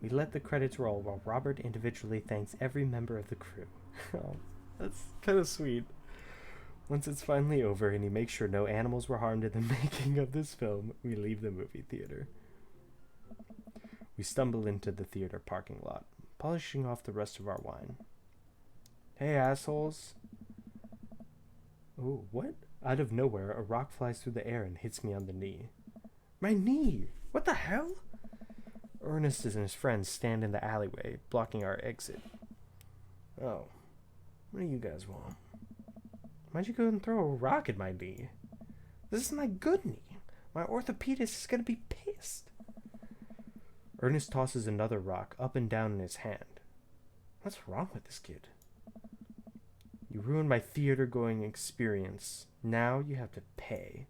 [SPEAKER 3] We let the credits roll while Robert individually thanks every member of the crew. Oh, that's kind of sweet. Once it's finally over and he makes sure no animals were harmed in the making of this film, we leave the movie theater. We stumble into the theater parking lot, polishing off the rest of our wine. Hey, assholes. Oh, what? Out of nowhere, a rock flies through the air and hits me on the knee. My knee? What the hell? Ernest and his friends stand in the alleyway, blocking our exit. Oh, what do you guys want? Why'd you go and throw a rock at my knee? This is my good knee. My orthopedist is gonna be pissed. Ernest tosses another rock up and down in his hand. What's wrong with this kid? You ruined my theater-going experience. Now you have to pay.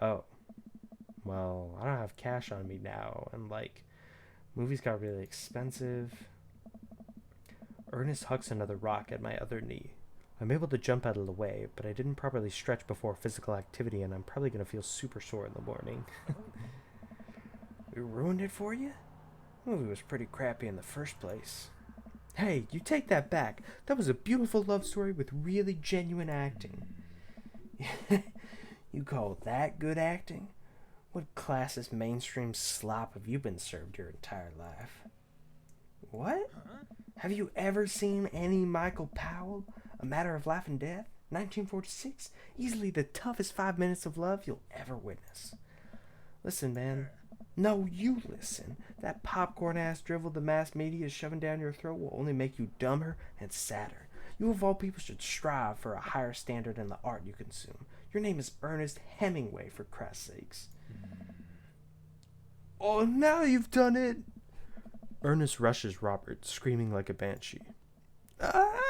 [SPEAKER 3] Oh. Well, I don't have cash on me now, and, movies got really expensive. Ernest hucks another rock at my other knee. I'm able to jump out of the way, but I didn't properly stretch before physical activity, and I'm probably going to feel super sore in the morning. We ruined it for you? The movie was pretty crappy in the first place. Hey, you take that back. That was a beautiful love story with really genuine acting. You call that good acting? What classist mainstream slop have you been served your entire life? What? Have you ever seen any Michael Powell? A Matter of Life and Death? 1946? Easily the toughest 5 minutes of love you'll ever witness. Listen, man. No, you listen. That popcorn-ass drivel the mass media is shoving down your throat will only make you dumber and sadder. You of all people should strive for a higher standard in the art you consume. Your name is Ernest Hemingway, for Christ's sakes. Oh, now you've done it! Ernest rushes Robert, screaming like a banshee. Ah!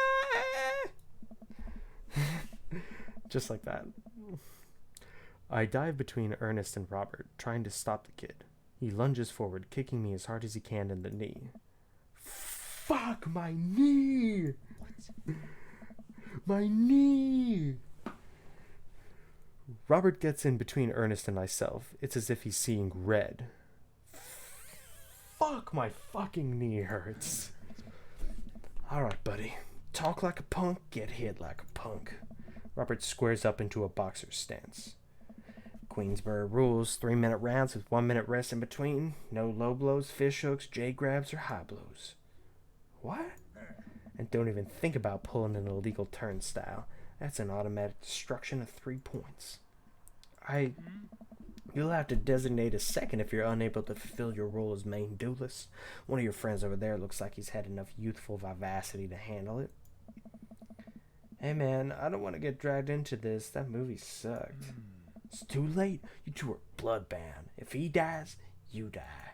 [SPEAKER 3] Just like that. I dive between Ernest and Robert, trying to stop the kid. He lunges forward, kicking me as hard as he can in the knee. Fuck my knee! My knee! Robert gets in between Ernest and myself. It's as if he's seeing red. Fuck, my fucking knee hurts. Alright, buddy. Talk like a punk, get hit like a punk. Robert squares up into a boxer's stance. Queensborough rules, 3-minute rounds with 1 minute rest in between. No low blows, fish hooks, J grabs, or high blows. What? And don't even think about pulling an illegal turnstile. That's an automatic destruction of 3 points. You'll have to designate a second if you're unable to fulfill your role as main duelist. One of your friends over there looks like he's had enough youthful vivacity to handle it. Hey man, I don't want to get dragged into this. That movie sucked. It's too late. You two are bloodbound. If he dies, you die.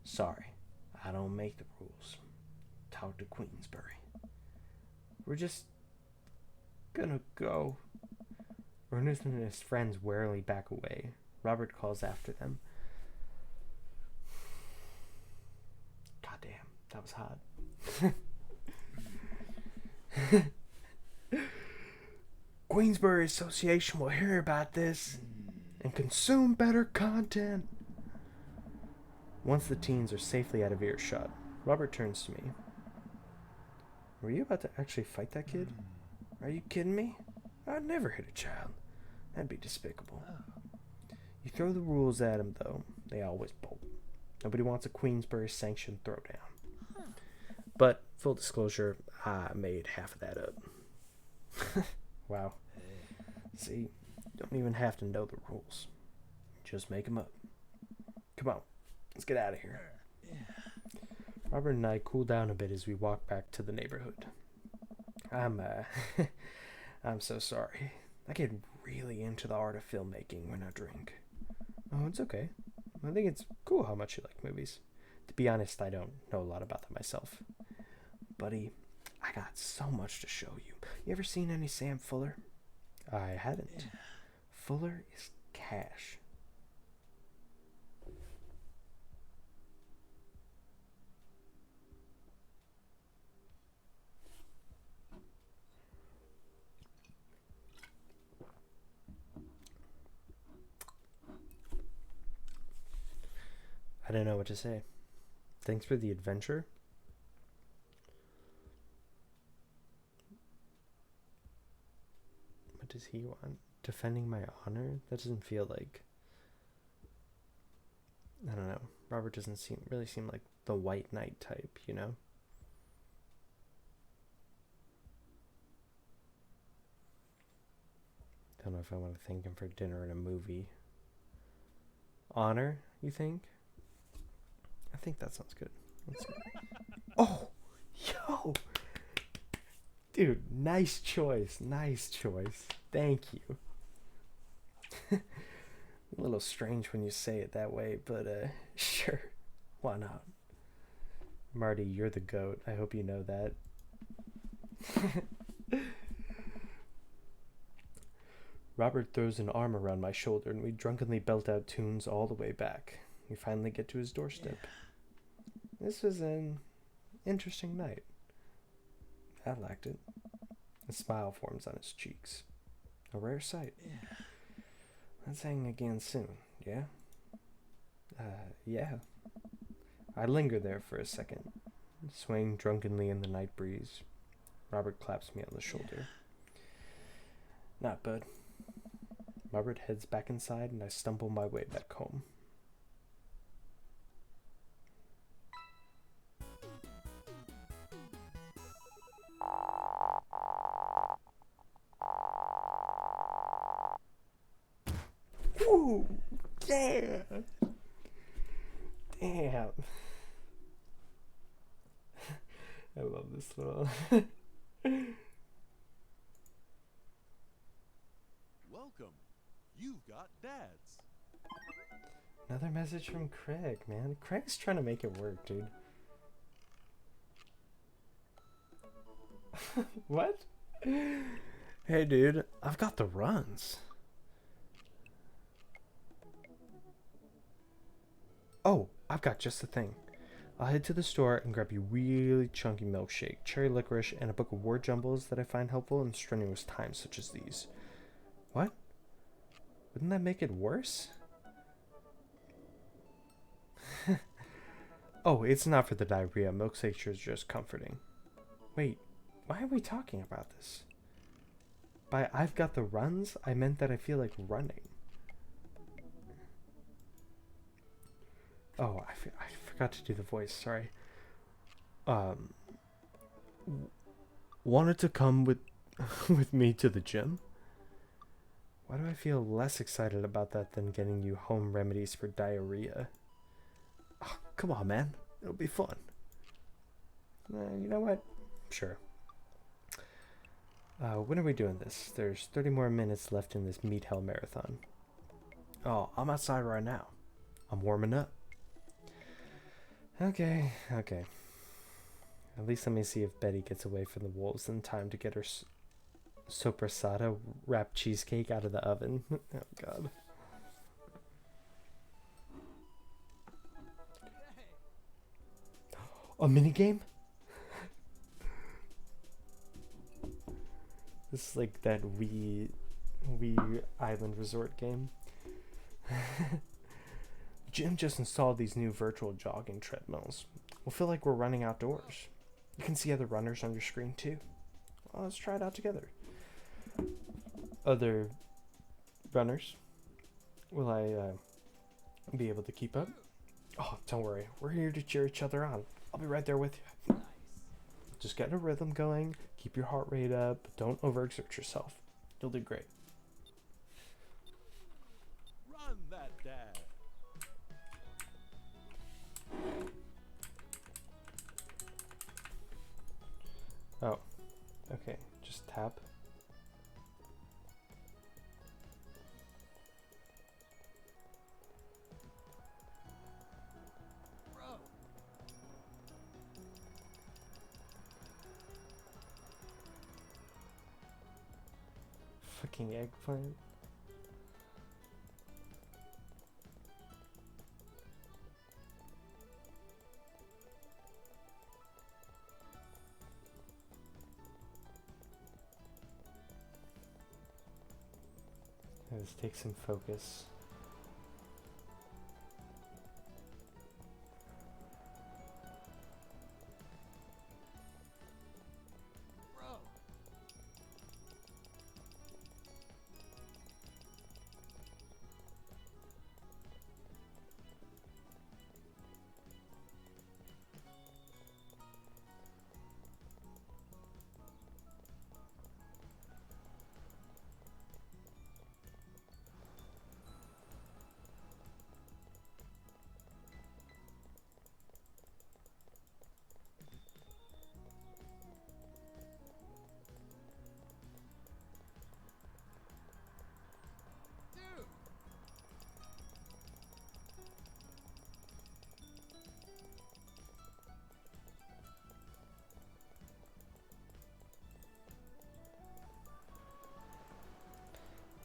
[SPEAKER 3] Sorry, I don't make the rules. Talk to Queensbury. We're just gonna go. Ernest and his friends warily back away. Robert calls after them. Goddamn, that was hot. Queensbury Association will hear about this and consume better content. Once the teens are safely out of earshot, Robert turns to me. Were you about to actually fight that kid? Are you kidding me? I'd never hit a child. That'd be despicable. You throw the rules at them, though. They always bolt. Nobody wants a Queensbury sanctioned throwdown. But, full disclosure, I made half of that up. Wow. See, you don't even have to know the rules. Just make them up. Come on, let's get out of here. Robert and I cool down a bit as we walk back to the neighborhood. I'm so sorry. I get really into the art of filmmaking when I drink. Oh, it's okay. I think it's cool how much you like movies. To be honest, I don't know a lot about them myself. Buddy, I got so much to show you. You ever seen any Sam Fuller? I haven't. Fuller is cash.
[SPEAKER 1] I don't know what to say. Thanks for the adventure. What does he want? Defending my honor? That doesn't feel like... I don't know. Robert doesn't really seem like the white knight type, you know? Don't know if I want to thank him for dinner and a movie. Honor, you think? I think that sounds good. Let's see. Oh! Yo! Dude, nice choice. Nice choice. Thank you. A little strange when you say it that way, but sure. Why not? Marty, you're the GOAT. I hope you know that. Robert throws an arm around my shoulder and we drunkenly belt out tunes all the way back. We finally get to his doorstep. This was an interesting night. I liked it. A smile forms on his cheeks. A rare sight. Let's hang again soon, yeah? Yeah. I linger there for a second, swaying drunkenly in the night breeze. Robert claps me on the shoulder. Not bud. Robert heads back inside and I stumble my way back home. Woo! Yeah! Damn. I love this little...
[SPEAKER 2] Welcome. You've got dads.
[SPEAKER 1] Another message from Craig, man. Craig's trying to make it work, dude. What? Hey, dude. I've got the runs. Oh, I've got just the thing. I'll head to the store and grab you a really chunky milkshake, cherry licorice, and a book of word jumbles that I find helpful in strenuous times such as these. What? Wouldn't that make it worse? Oh, it's not for the diarrhea. Milkshakes are just comforting. Wait, why are we talking about this? By I've got the runs, I meant that I feel like running. Oh, I forgot to do the voice, sorry. Wanted to come with with me to the gym? Why do I feel less excited about that than getting you home remedies for diarrhea? Oh, come on, man. It'll be fun. You know what? Sure. When are we doing this? There's 30 more minutes left in this Meat Hell marathon. Oh, I'm outside right now. I'm warming up. Okay. At least let me see if Betty gets away from the wolves in time to get her sopressata wrapped cheesecake out of the oven. Oh, God. A minigame? This is like that Wii Island Resort game. Jim just installed these new virtual jogging treadmills. We'll feel like we're running outdoors. You can see other runners on your screen too. Well, let's try it out together. Other runners? Will I be able to keep up? Oh, don't worry. We're here to cheer each other on. I'll be right there with you. Just get a rhythm going. Keep your heart rate up. Don't overexert yourself. You'll do great.
[SPEAKER 2] Run that dad.
[SPEAKER 1] Oh, okay. Just tap.
[SPEAKER 2] Bro.
[SPEAKER 1] Fucking eggplant. Let's take some focus.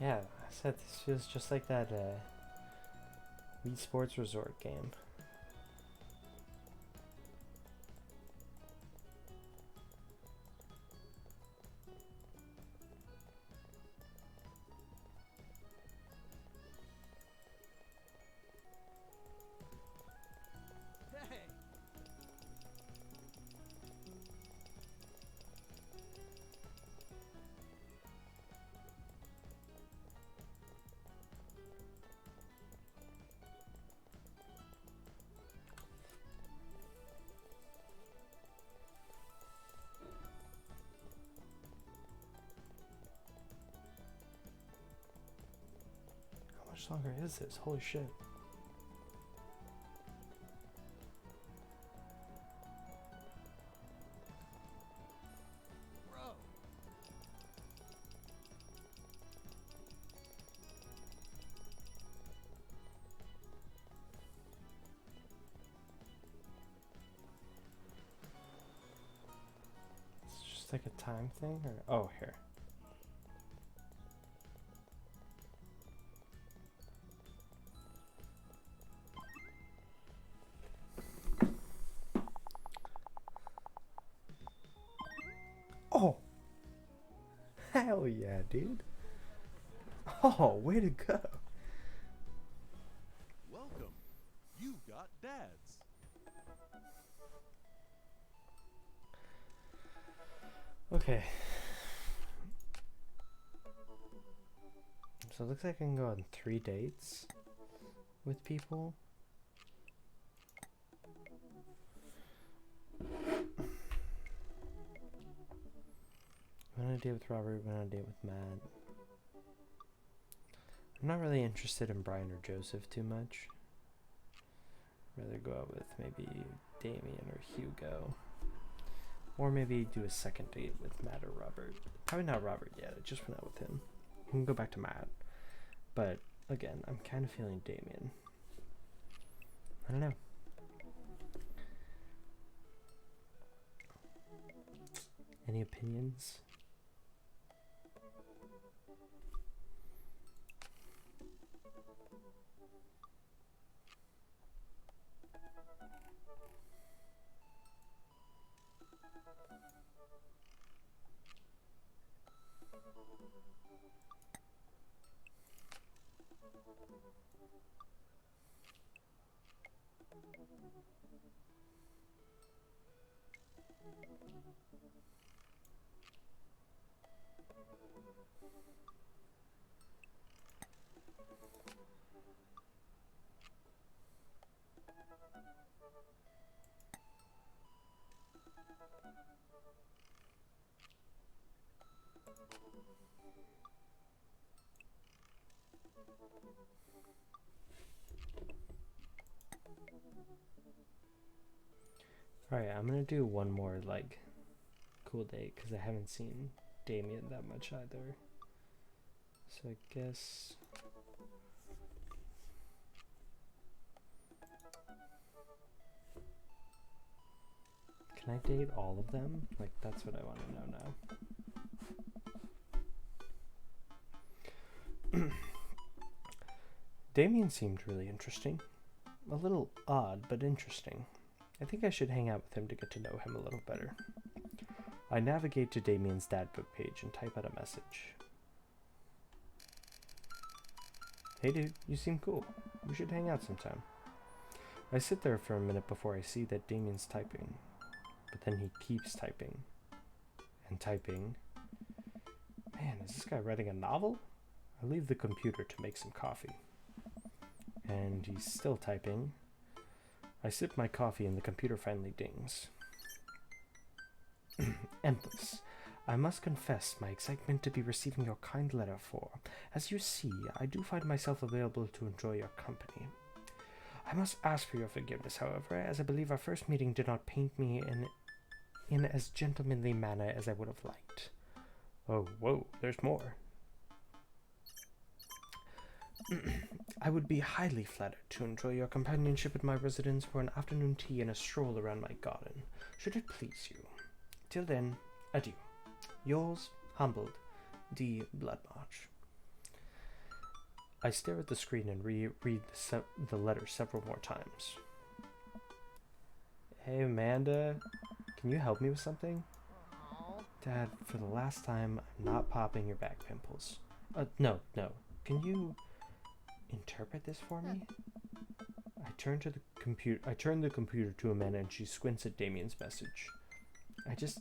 [SPEAKER 1] Yeah, I said this feels just like that Wii Sports Resort game.
[SPEAKER 2] Hey!
[SPEAKER 1] How much longer is this? Holy shit.
[SPEAKER 2] Bro!
[SPEAKER 1] It's just like a time thing? Or oh, here. Oh! Hell yeah, dude. Oh, way to go.
[SPEAKER 2] Welcome. You've got dads.
[SPEAKER 1] Okay. So it looks like I can go on 3 dates with people. Went on a date with Robert, went on a date with Matt. I'm not really interested in Brian or Joseph too much. I'd rather go out with maybe Damien or Hugo. Or maybe do a second date with Matt or Robert. Probably not Robert yet, I just went out with him. We can go back to Matt. But again, I'm kind of feeling Damien. I don't know. Any opinions? Alright, I'm gonna do one more, like, cool date, because I haven't seen Damien that much either. So I guess... Can I date all of them? Like, that's what I want to know now. Damien seemed really interesting. A little odd, but interesting. I think I should hang out with him to get to know him a little better. I navigate to Damien's dadbook page and type out a message. Hey dude, you seem cool. We should hang out sometime. I sit there for a minute before I see that Damien's typing. But then he keeps typing. And typing. Man, is this guy writing a novel? I leave the computer to make some coffee. And he's still typing. I sip my coffee and the computer finally dings. Empress, I must confess my excitement to be receiving your kind letter for. As you see, I do find myself available to enjoy your company. I must ask for your forgiveness, however, as I believe our first meeting did not paint me in as gentlemanly manner as I would have liked. Oh, whoa, there's more. I would be highly flattered to enjoy your companionship at my residence for an afternoon tea and a stroll around my garden, should it please you. Till then, adieu. Yours, humbled, D. Bloodmarch. I stare at the screen and reread the letter several more times. Hey, Amanda, can you help me with something? Dad, for the last time, I'm not popping your back pimples. No. Can you interpret this for me? I turn the computer to Amanda and she squints at Damien's message. I just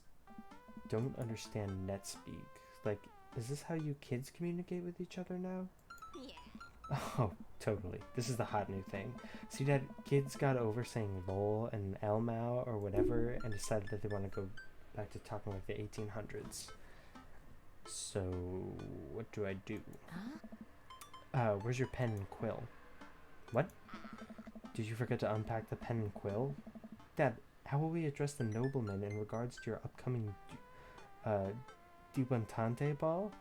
[SPEAKER 1] don't understand net speak. Like, is this how you kids communicate with each other now? Yeah. Oh, totally. This is the hot new thing. See, Dad, kids got over saying lol and elmow or whatever and decided that they want to go back to talking like the 1800s. So, what do I do? Where's your pen and quill? What? Did you forget to unpack the pen and quill? Dad, how will we address the nobleman in regards to your upcoming debutante ball?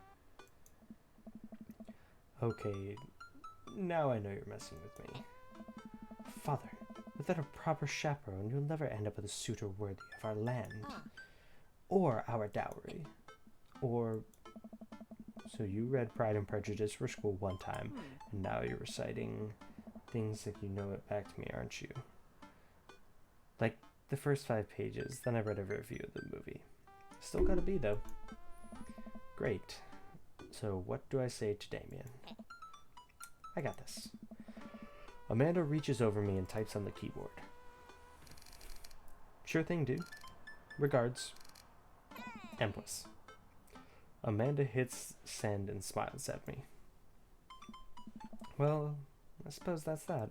[SPEAKER 1] Okay, now I know you're messing with me. Father, without a proper chaperone, you'll never end up with a suitor worthy of our land. Or our dowry. Or... So you read Pride and Prejudice for school one time, and now you're reciting things like you know it back to me, aren't you? Like the first 5 pages, then I read a review of the movie. Still gotta be, though. Great. So what do I say to Damien? I got this. Amanda reaches over me and types on the keyboard. Sure thing, dude. Regards, Empress. Amanda hits send and smiles at me. Well, I suppose that's that.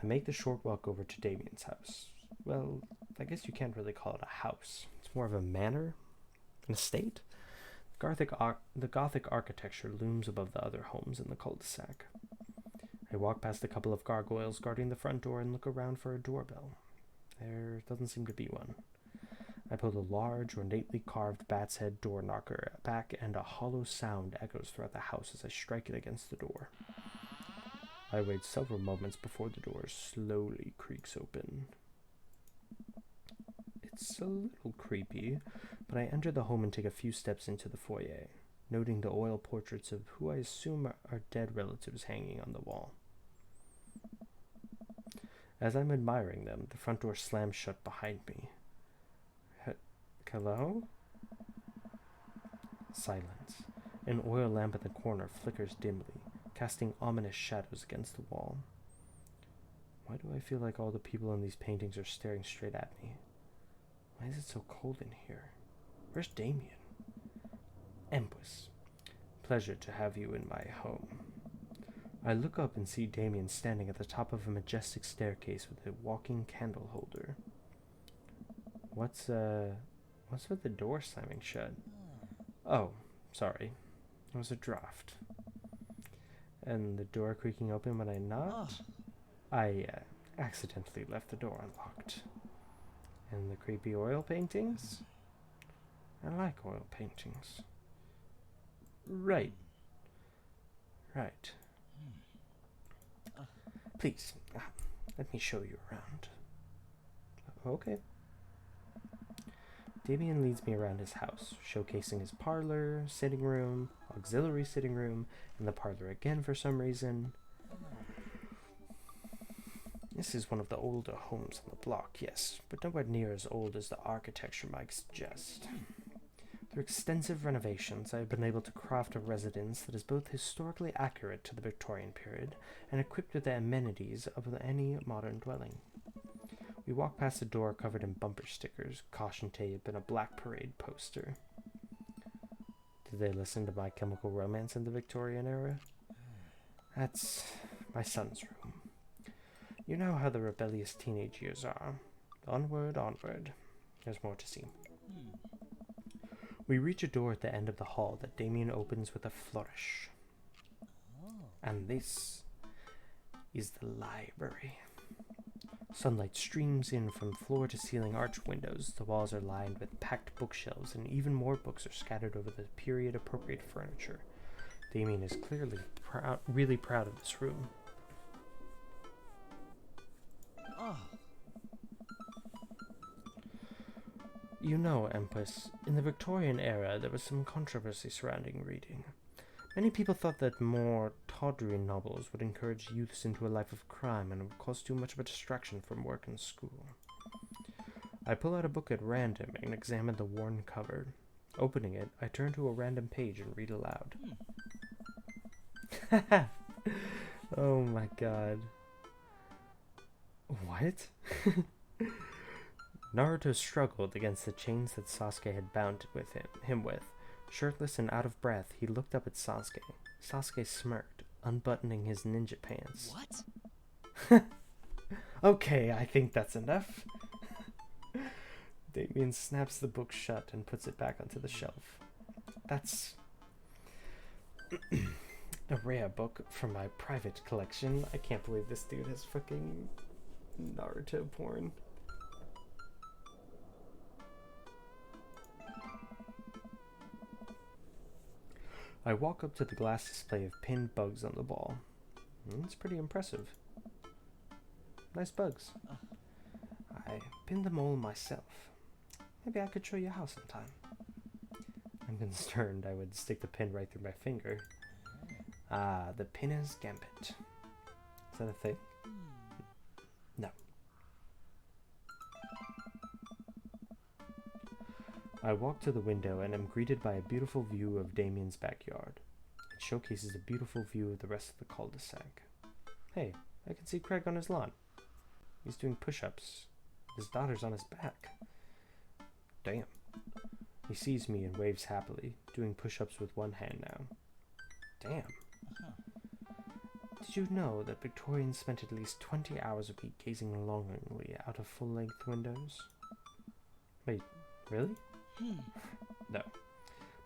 [SPEAKER 1] I make the short walk over to Damien's house. Well, I guess you can't really call it a house. It's more of a manor, an estate. The Gothic architecture looms above the other homes in the cul-de-sac. I walk past a couple of gargoyles guarding the front door and look around for a doorbell. There doesn't seem to be one. I pull a large, ornately carved bat's head door knocker back, and a hollow sound echoes throughout the house as I strike it against the door. I wait several moments before the door slowly creaks open. It's a little creepy, but I enter the home and take a few steps into the foyer, noting the oil portraits of who I assume are dead relatives hanging on the wall. As I'm admiring them, the front door slams shut behind me. Hello? Silence. An oil lamp in the corner flickers dimly, casting ominous shadows against the wall. Why do I feel like all the people in these paintings are staring straight at me? Why is it so cold in here? Where's Damien? Empress. Pleasure to have you in my home. I look up and see Damien standing at the top of a majestic staircase with a walking candle holder. What's with the door slamming shut? Oh, sorry. It was a draft. And the door creaking open when I knocked? I accidentally left the door unlocked. And the creepy oil paintings? I like oil paintings. Right. Please, let me show you around. Okay. Damien leads me around his house, showcasing his parlor, sitting room, auxiliary sitting room, and the parlor again for some reason. This is one of the older homes on the block, yes, but nowhere near as old as the architecture might suggest. Through extensive renovations, I have been able to craft a residence that is both historically accurate to the Victorian period and equipped with the amenities of any modern dwelling. We walk past a door covered in bumper stickers, caution tape, and a black parade poster. Did they listen to My Chemical Romance in the Victorian era? That's my son's room. You know how the rebellious teenage years are. Onward, onward. There's more to see. We reach a door at the end of the hall that Damien opens with a flourish. And this is the library. Sunlight streams in from floor to ceiling arched windows. The walls are lined with packed bookshelves, and even more books are scattered over the period-appropriate furniture. Damien is clearly really proud of this room. You know, Empress, in the Victorian era there was some controversy surrounding reading. Many people thought that more tawdry novels would encourage youths into a life of crime and would cause too much of a distraction from work and school. I pull out a book at random and examine the worn cover. Opening it, I turn to a random page and read aloud. Oh my god. What? Naruto struggled against the chains that Sasuke had bound with him with. Shirtless and out of breath, he looked up at Sasuke. Sasuke smirked, unbuttoning his ninja pants.
[SPEAKER 4] What?
[SPEAKER 1] Okay, I think that's enough. Damien snaps the book shut and puts it back onto the shelf. That's a rare book from my private collection. I can't believe this dude has fucking Naruto porn. I walk up to the glass display of pinned bugs on the wall. It's pretty impressive. Nice bugs. I pinned them all myself. Maybe I could show you how sometime. I'm concerned I would stick the pin right through my finger. Ah, the pinner's gambit. Is that a thing? No. I walk to the window and am greeted by a beautiful view of Damien's backyard. It showcases a beautiful view of the rest of the cul-de-sac. Hey, I can see Craig on his lawn. He's doing push-ups. His daughter's on his back. Damn. He sees me and waves happily, doing push-ups with one hand now. Damn. Did you know that Victorians spent at least 20 hours a week gazing longingly out of full-length windows? Wait, really? No.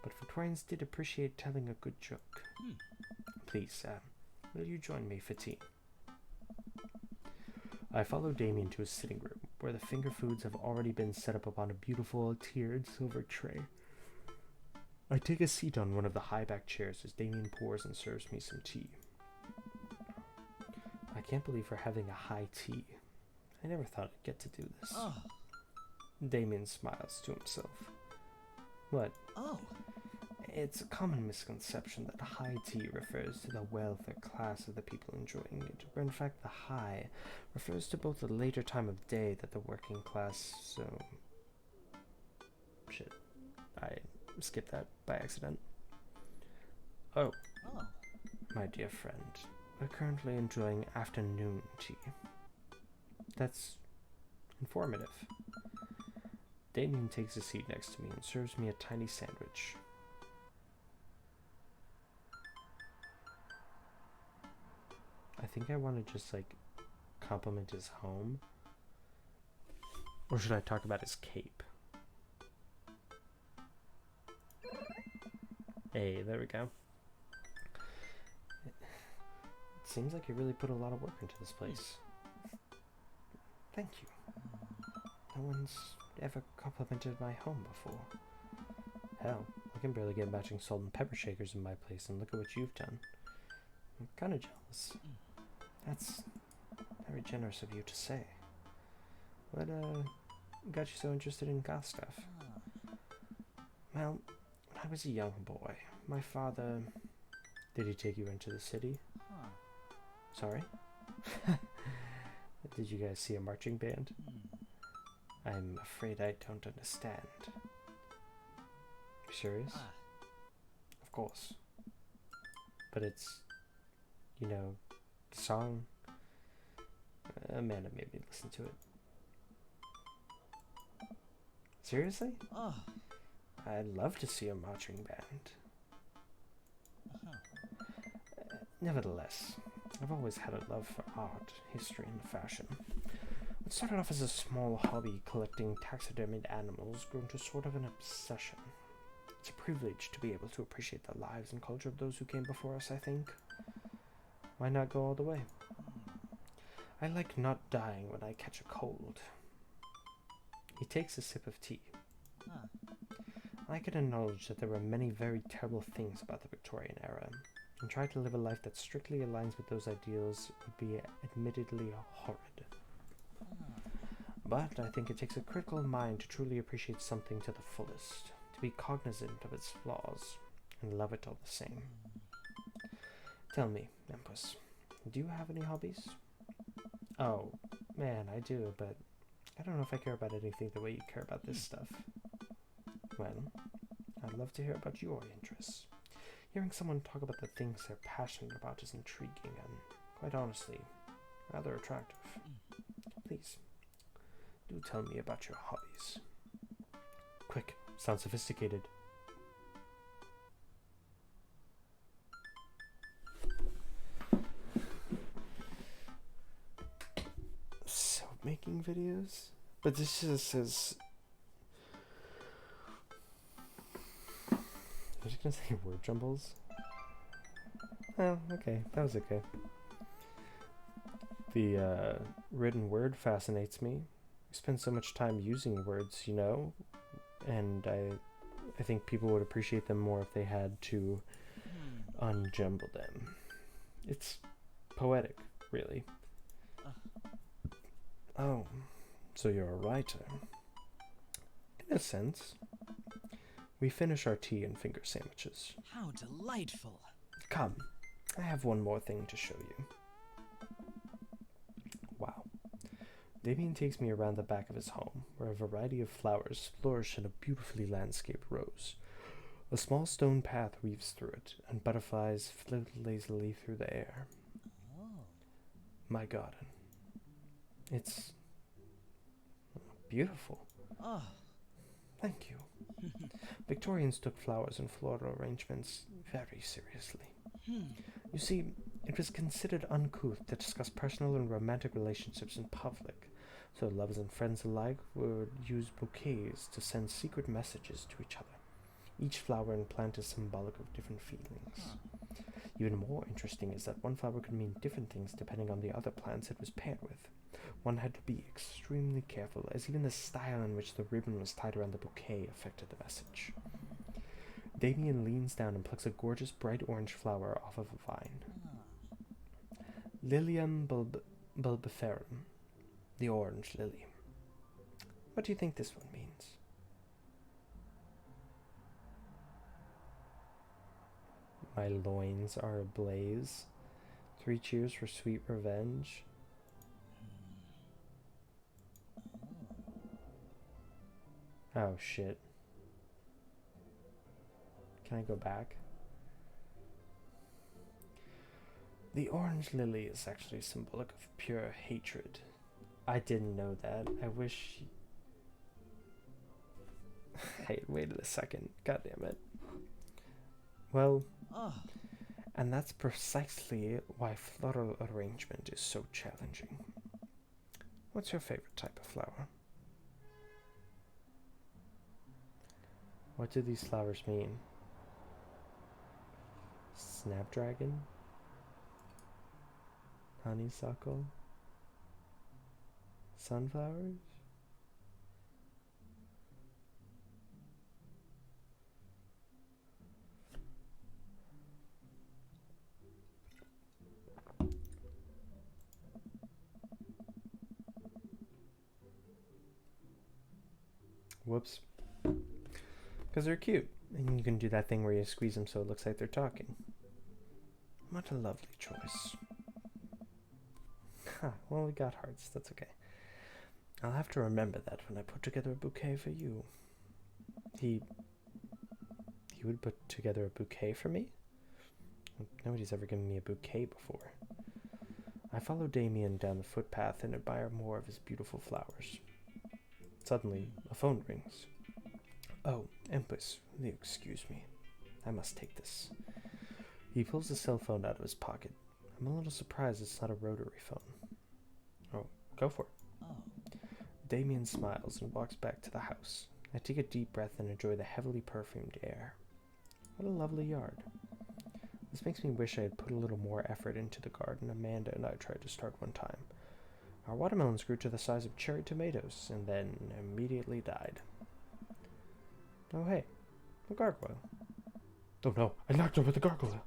[SPEAKER 1] But Victorians did appreciate telling a good joke. Please, will you join me for tea? I follow Damien to his sitting room, where the finger foods have already been set up upon a beautiful tiered silver tray. I take a seat on one of the high-backed chairs as Damien pours and serves me some tea. I can't believe we're having a high tea. I never thought I'd get to do this.
[SPEAKER 4] Oh.
[SPEAKER 1] Damien smiles to himself. What?
[SPEAKER 4] Oh.
[SPEAKER 1] It's a common misconception that high tea refers to the wealth or class of the people enjoying it, where in fact the high refers to both the later time of day that the working class, so... Shit. I skipped that by accident. Oh,
[SPEAKER 4] Oh.
[SPEAKER 1] my dear friend, we're currently enjoying afternoon tea. That's informative. Damien takes a seat next to me and serves me a tiny sandwich. I think I want to just, like, compliment his home. Or should I talk about his cape? Hey, there we go. It seems like you really put a lot of work into this place. Thank you. No one's ever complimented my home before. Hell, I can barely get matching salt and pepper shakers in my place, and look at what you've done. I'm kind of jealous. That's very generous of you to say. What got you so interested in goth stuff? Well, when I was a young boy, my father... Did he take you into the city? Sorry? Did you guys see a marching band? I'm afraid I don't understand. You serious? Of course. But it's, you know, the song. Amanda made me listen to it. Seriously?
[SPEAKER 4] Oh.
[SPEAKER 1] I'd love to see a marching band. Nevertheless, I've always had a love for art, history, and fashion. What started off as a small hobby collecting taxidermied animals grew into sort of an obsession. It's a privilege to be able to appreciate the lives and culture of those who came before us, I think. Why not go all the way? I like not dying when I catch a cold. He takes a sip of tea. I can acknowledge that there were many very terrible things about the Victorian era, and try to live a life that strictly aligns with those ideals would be admittedly horrid. But I think it takes a critical mind to truly appreciate something to the fullest, to be cognizant of its flaws, and love it all the same.
[SPEAKER 3] Tell me, Empress, do you have any hobbies? Oh, man, I do, but I don't know if I care about anything the way you care about this stuff. Well, I'd love to hear about your interests. Hearing someone talk about the things they're passionate about is intriguing and, quite honestly, rather attractive. Please, do tell me about your hobbies. Quick, sound sophisticated. Soap making videos? But this just says... I was just gonna say word jumbles. Oh, okay, that was okay. The written word fascinates me. We spend so much time using words, you know, and I think people would appreciate them more if they had to unjumble them. It's poetic, really. Oh, so you're a writer. In a sense. We finish our tea and finger sandwiches.
[SPEAKER 4] How delightful.
[SPEAKER 3] Come, I have one more thing to show you. Wow. Damien takes me around the back of his home, where a variety of flowers flourish in a beautifully landscaped rose. A small stone path weaves through it, and butterflies float lazily through the air.
[SPEAKER 4] Oh.
[SPEAKER 3] My garden. It's beautiful.
[SPEAKER 4] Oh.
[SPEAKER 3] Thank you. Victorians took flowers and floral arrangements very seriously. You see, it was considered uncouth to discuss personal and romantic relationships in public, so lovers and friends alike would use bouquets to send secret messages to each other. Each flower and plant is symbolic of different feelings. Even more interesting is that one flower could mean different things depending on the other plants it was paired with. One had to be extremely careful, as even the style in which the ribbon was tied around the bouquet affected the message. Damien leans down and plucks a gorgeous bright orange flower off of a vine. Lilium bulbiferum, the orange lily. What do you think this one means? My loins are ablaze. 3 cheers for sweet revenge. Oh shit. Can I go back? The orange lily is actually symbolic of pure hatred. I didn't know that. I wish... Hey, wait a second. God damn it. Well, and that's precisely why floral arrangement is so challenging. What's your favorite type of flower? What do these flowers mean? Snapdragon? Honeysuckle? Sunflowers? Whoops. Because they're cute. And you can do that thing where you squeeze them so it looks like they're talking. What a lovely choice. Well, we got hearts. That's okay. I'll have to remember that when I put together a bouquet for you. He would put together a bouquet for me? Nobody's ever given me a bouquet before. I follow Damien down the footpath and admire more of his beautiful flowers. Suddenly, a phone rings. Oh, Empress, will you excuse me? I must take this. He pulls the cell phone out of his pocket. I'm a little surprised it's not a rotary phone. Oh, go for it.
[SPEAKER 4] Oh.
[SPEAKER 3] Damien smiles and walks back to the house. I take a deep breath and enjoy the heavily perfumed air. What a lovely yard. This makes me wish I had put a little more effort into the garden Amanda and I tried to start one time. Our watermelons grew to the size of cherry tomatoes and then immediately died. Oh hey, a gargoyle. Oh no, I knocked over the gargoyle.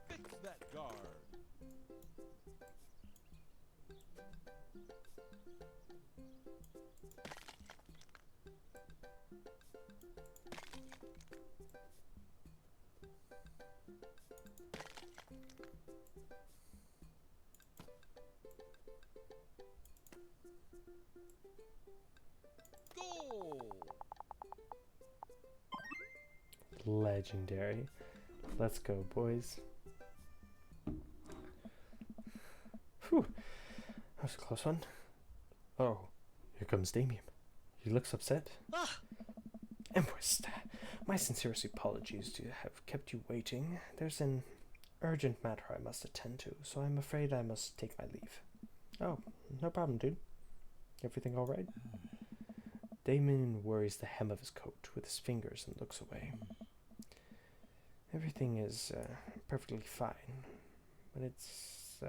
[SPEAKER 2] Fix that guard. Goal!
[SPEAKER 1] Legendary. Let's go, boys. Whew. That was a close one. Oh, here comes Damien. He looks upset.
[SPEAKER 4] Ah!
[SPEAKER 1] Empress, my sincerest apologies to have kept you waiting. There's an urgent matter I must attend to, so I'm afraid I must take my leave. Oh, no problem, dude. Everything all right? Damien worries the hem of his coat with his fingers and looks away. Everything is perfectly fine, but it's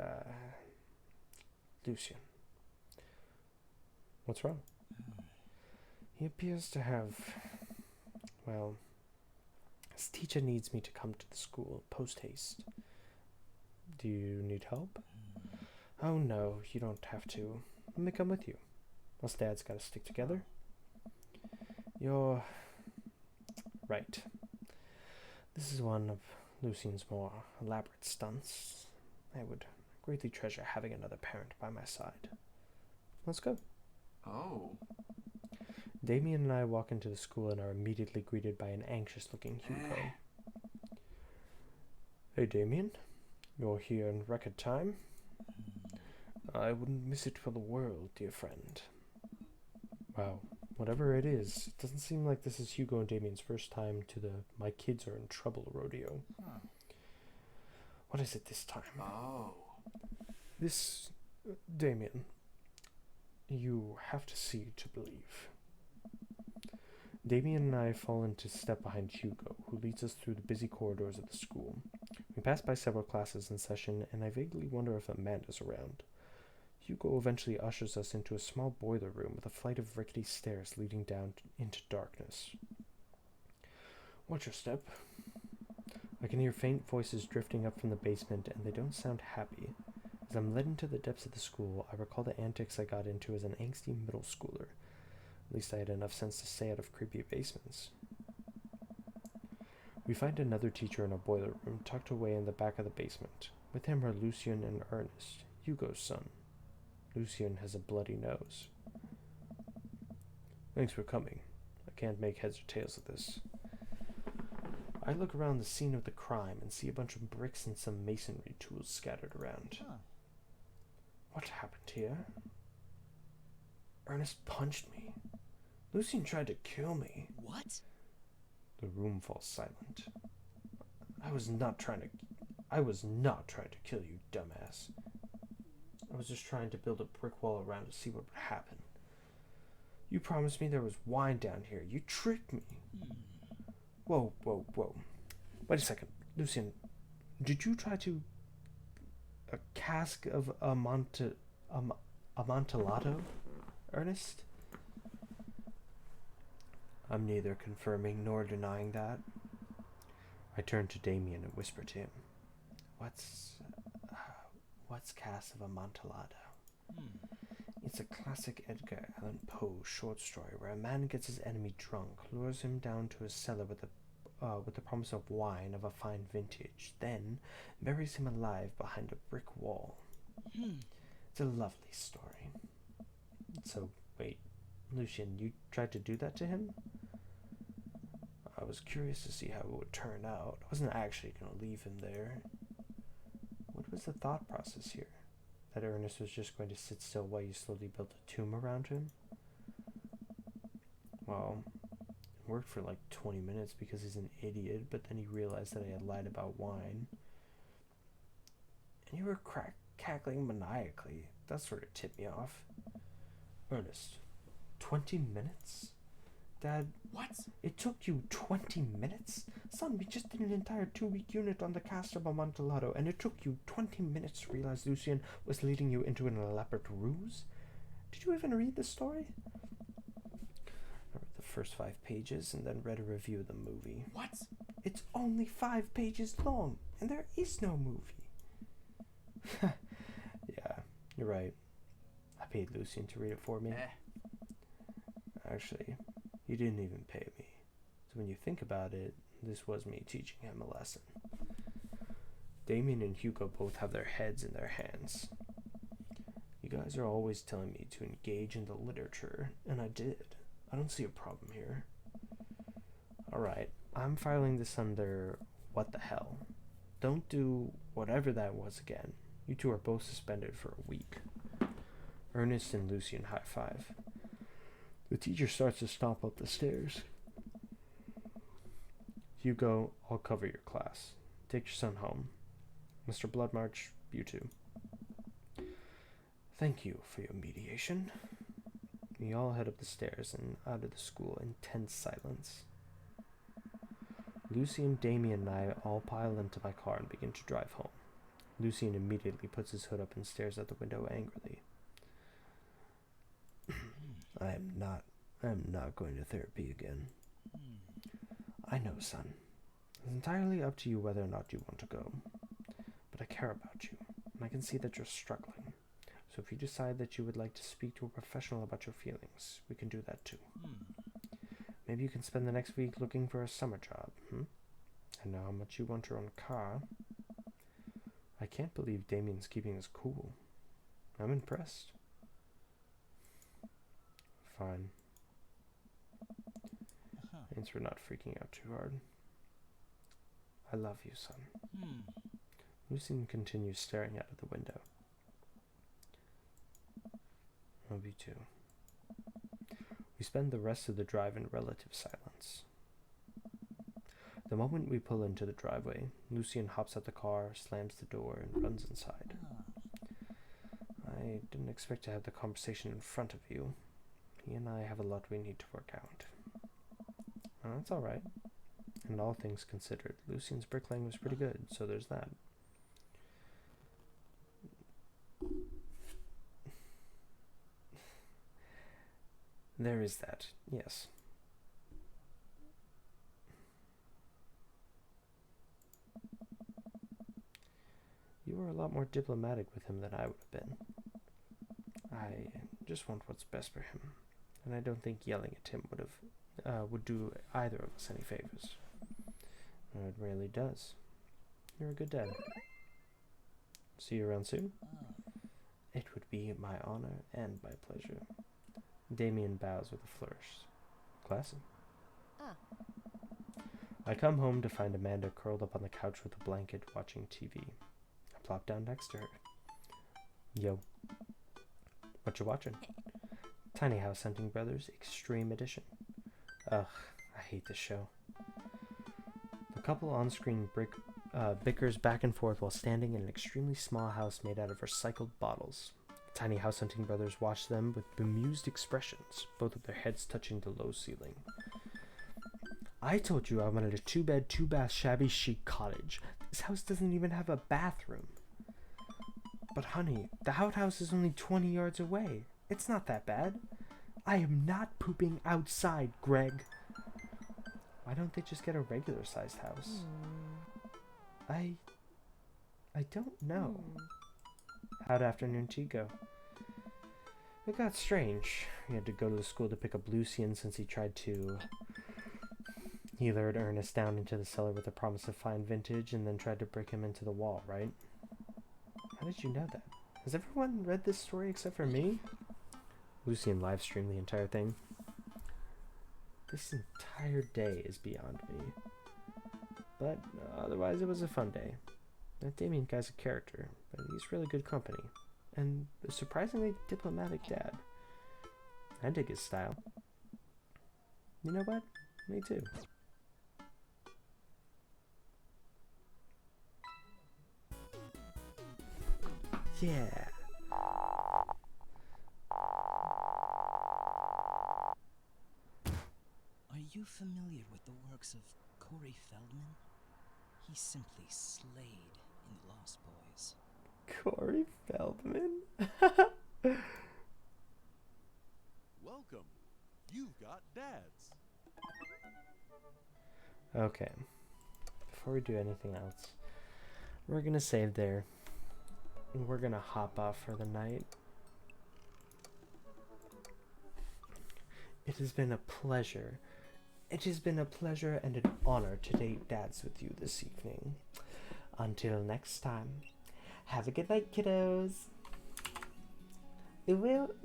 [SPEAKER 1] Lucian. What's wrong? He appears to have, well, his teacher needs me to come to the school post haste. Do you need help? Oh no, you don't have to. Let me come with you. Us dads gotta stick together. You're right. This is one of Lucian's more elaborate stunts. I would greatly treasure having another parent by my side. Let's go.
[SPEAKER 5] Oh.
[SPEAKER 1] Damien and I walk into the school and are immediately greeted by an anxious-looking Hugo. Hey, Damien. You're here in record time. I wouldn't miss it for the world, dear friend. Wow. Whatever it is, it doesn't seem like this is Hugo and Damien's first time to the "my kids are in trouble" rodeo.
[SPEAKER 5] Huh.
[SPEAKER 1] What is it this time?
[SPEAKER 5] Oh.
[SPEAKER 1] This, Damien, you have to see to believe. Damien and I fall into step behind Hugo, who leads us through the busy corridors of the school. We pass by several classes in session, and I vaguely wonder if Amanda's around. Hugo eventually ushers us into a small boiler room with a flight of rickety stairs leading down into darkness. Watch your step. I can hear faint voices drifting up from the basement, and they don't sound happy. As I'm led into the depths of the school, I recall the antics I got into as an angsty middle schooler. At least I had enough sense to stay out of creepy basements. We find another teacher in a boiler room tucked away in the back of the basement. With him are Lucian and Ernest, Hugo's son. Lucian has a bloody nose. Thanks for coming. I can't make heads or tails of this. I look around the scene of the crime and see a bunch of bricks and some masonry tools scattered around.
[SPEAKER 4] Huh.
[SPEAKER 1] What happened here? Ernest punched me. Lucian tried to kill me.
[SPEAKER 4] What?
[SPEAKER 1] The room falls silent. I was not trying to kill you, dumbass. I was just trying to build a brick wall around to see what would happen. You promised me there was wine down here. You tricked me. Whoa, whoa, whoa. Wait a second. Lucian, did you try to... a cask of Amontillado, Ernest? I'm neither confirming nor denying that. I turn to Damien and whisper to him. What's cask of Amontillado? It's a classic Edgar Allan Poe short story where a man gets his enemy drunk, lures him down to his cellar with the promise of wine of a fine vintage, then buries him alive behind a brick wall. It's a lovely story. So, wait, Lucian, you tried to do that to him? I was curious to see how it would turn out. I wasn't actually going to leave him there. What was the thought process here? That Ernest was just going to sit still while you slowly built a tomb around him? Well, it worked for like 20 minutes because he's an idiot, but then he realized that I had lied about wine. And you were cackling maniacally. That sort of tipped me off. Ernest, 20 minutes? Dad,
[SPEAKER 5] What?
[SPEAKER 1] it took you 20 minutes? Son, we just did an entire 2-week unit on the cast of Amontillado, and it took you 20 minutes to realize Lucian was leading you into an elaborate ruse? Did you even read the story? I read the first 5 pages and then read a review of the movie.
[SPEAKER 5] What?
[SPEAKER 1] It's only 5 pages long, and there is no movie. Yeah, you're right. I paid Lucian to read it for me. Actually, he didn't even pay me. So when you think about it, this was me teaching him a lesson.
[SPEAKER 3] Damien and Hugo both have their heads in their hands. You guys are always telling me to engage in the literature, and I did. I don't see a problem here. Alright, I'm filing this under what the hell. Don't do whatever that was again. You two are both suspended for a week. Ernest and Lucian high five. The teacher starts to stomp up the stairs. Hugo, I'll cover your class. Take your son home. Mr. Bloodmarch, you too. Thank you for your mediation. We all head up the stairs and out of the school in tense silence. Lucian, Damien, and I all pile into my car and begin to drive home. Lucian immediately puts his hood up and stares out the window angrily. I am not going to therapy again. I know, son. It's entirely up to you whether or not you want to go. But I care about you, and I can see that you're struggling. So if you decide that you would like to speak to a professional about your feelings, we can do that too. Maybe you can spend the next week looking for a summer job, I know how much you want your own car. I can't believe Damien's keeping his cool. I'm impressed. Fine. Thanks for not freaking out too hard. I love you, son. Lucian continues staring out of the window. Love you too. We spend the rest of the drive in relative silence. The moment we pull into the driveway, Lucian hops out the car, slams the door, and runs inside. I didn't expect to have the conversation in front of you. He and I have a lot we need to work out. That's alright. And all things considered, Lucian's bricklaying was pretty good, so there's that. There is that, yes. You were a lot more diplomatic with him than I would have been. I just want what's best for him, and I don't think yelling at him would do either of us any favors. It really does. You're a good dad. See you around soon? It would be my honor and my pleasure. Damien bows with a flourish. Classy. I come home to find Amanda curled up on the couch with a blanket watching TV. I plop down next to her. Yo. What you watching? Tiny House Hunting Brothers Extreme Edition. Ugh, I hate this show. The couple on-screen bickers back and forth while standing in an extremely small house made out of recycled bottles. The Tiny House Hunting Brothers watch them with bemused expressions, both of their heads touching the low ceiling. I told you I wanted a 2-bed, 2-bath, shabby chic cottage. This house doesn't even have a bathroom. But honey, the outhouse is only 20 yards away. It's not that bad. I am not pooping outside, Greg. Why don't they just get a regular-sized house? I don't know. How'd afternoon tea go? It got strange. We had to go to the school to pick up Lucian since he lured Ernest down into the cellar with a promise of fine vintage and then tried to break him into the wall, right? How did you know that? Has everyone read this story except for me? Lucian livestreamed the entire thing. This entire day is beyond me. But otherwise it was a fun day. That Damien guy's a character, but he's really good company. And a surprisingly diplomatic dad. I dig his style. You know what? Me too. Yeah.
[SPEAKER 4] Are you familiar with the works of Corey Feldman? He simply slayed in The Lost Boys.
[SPEAKER 3] Corey Feldman?
[SPEAKER 2] Welcome. You've got dads.
[SPEAKER 3] Okay. Before we do anything else, we're gonna save there. We're gonna hop off for the night. It has been a pleasure. It has been a pleasure and an honor to date dads with you this evening.
[SPEAKER 1] Until next time, have a good night, kiddos.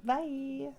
[SPEAKER 1] Bye.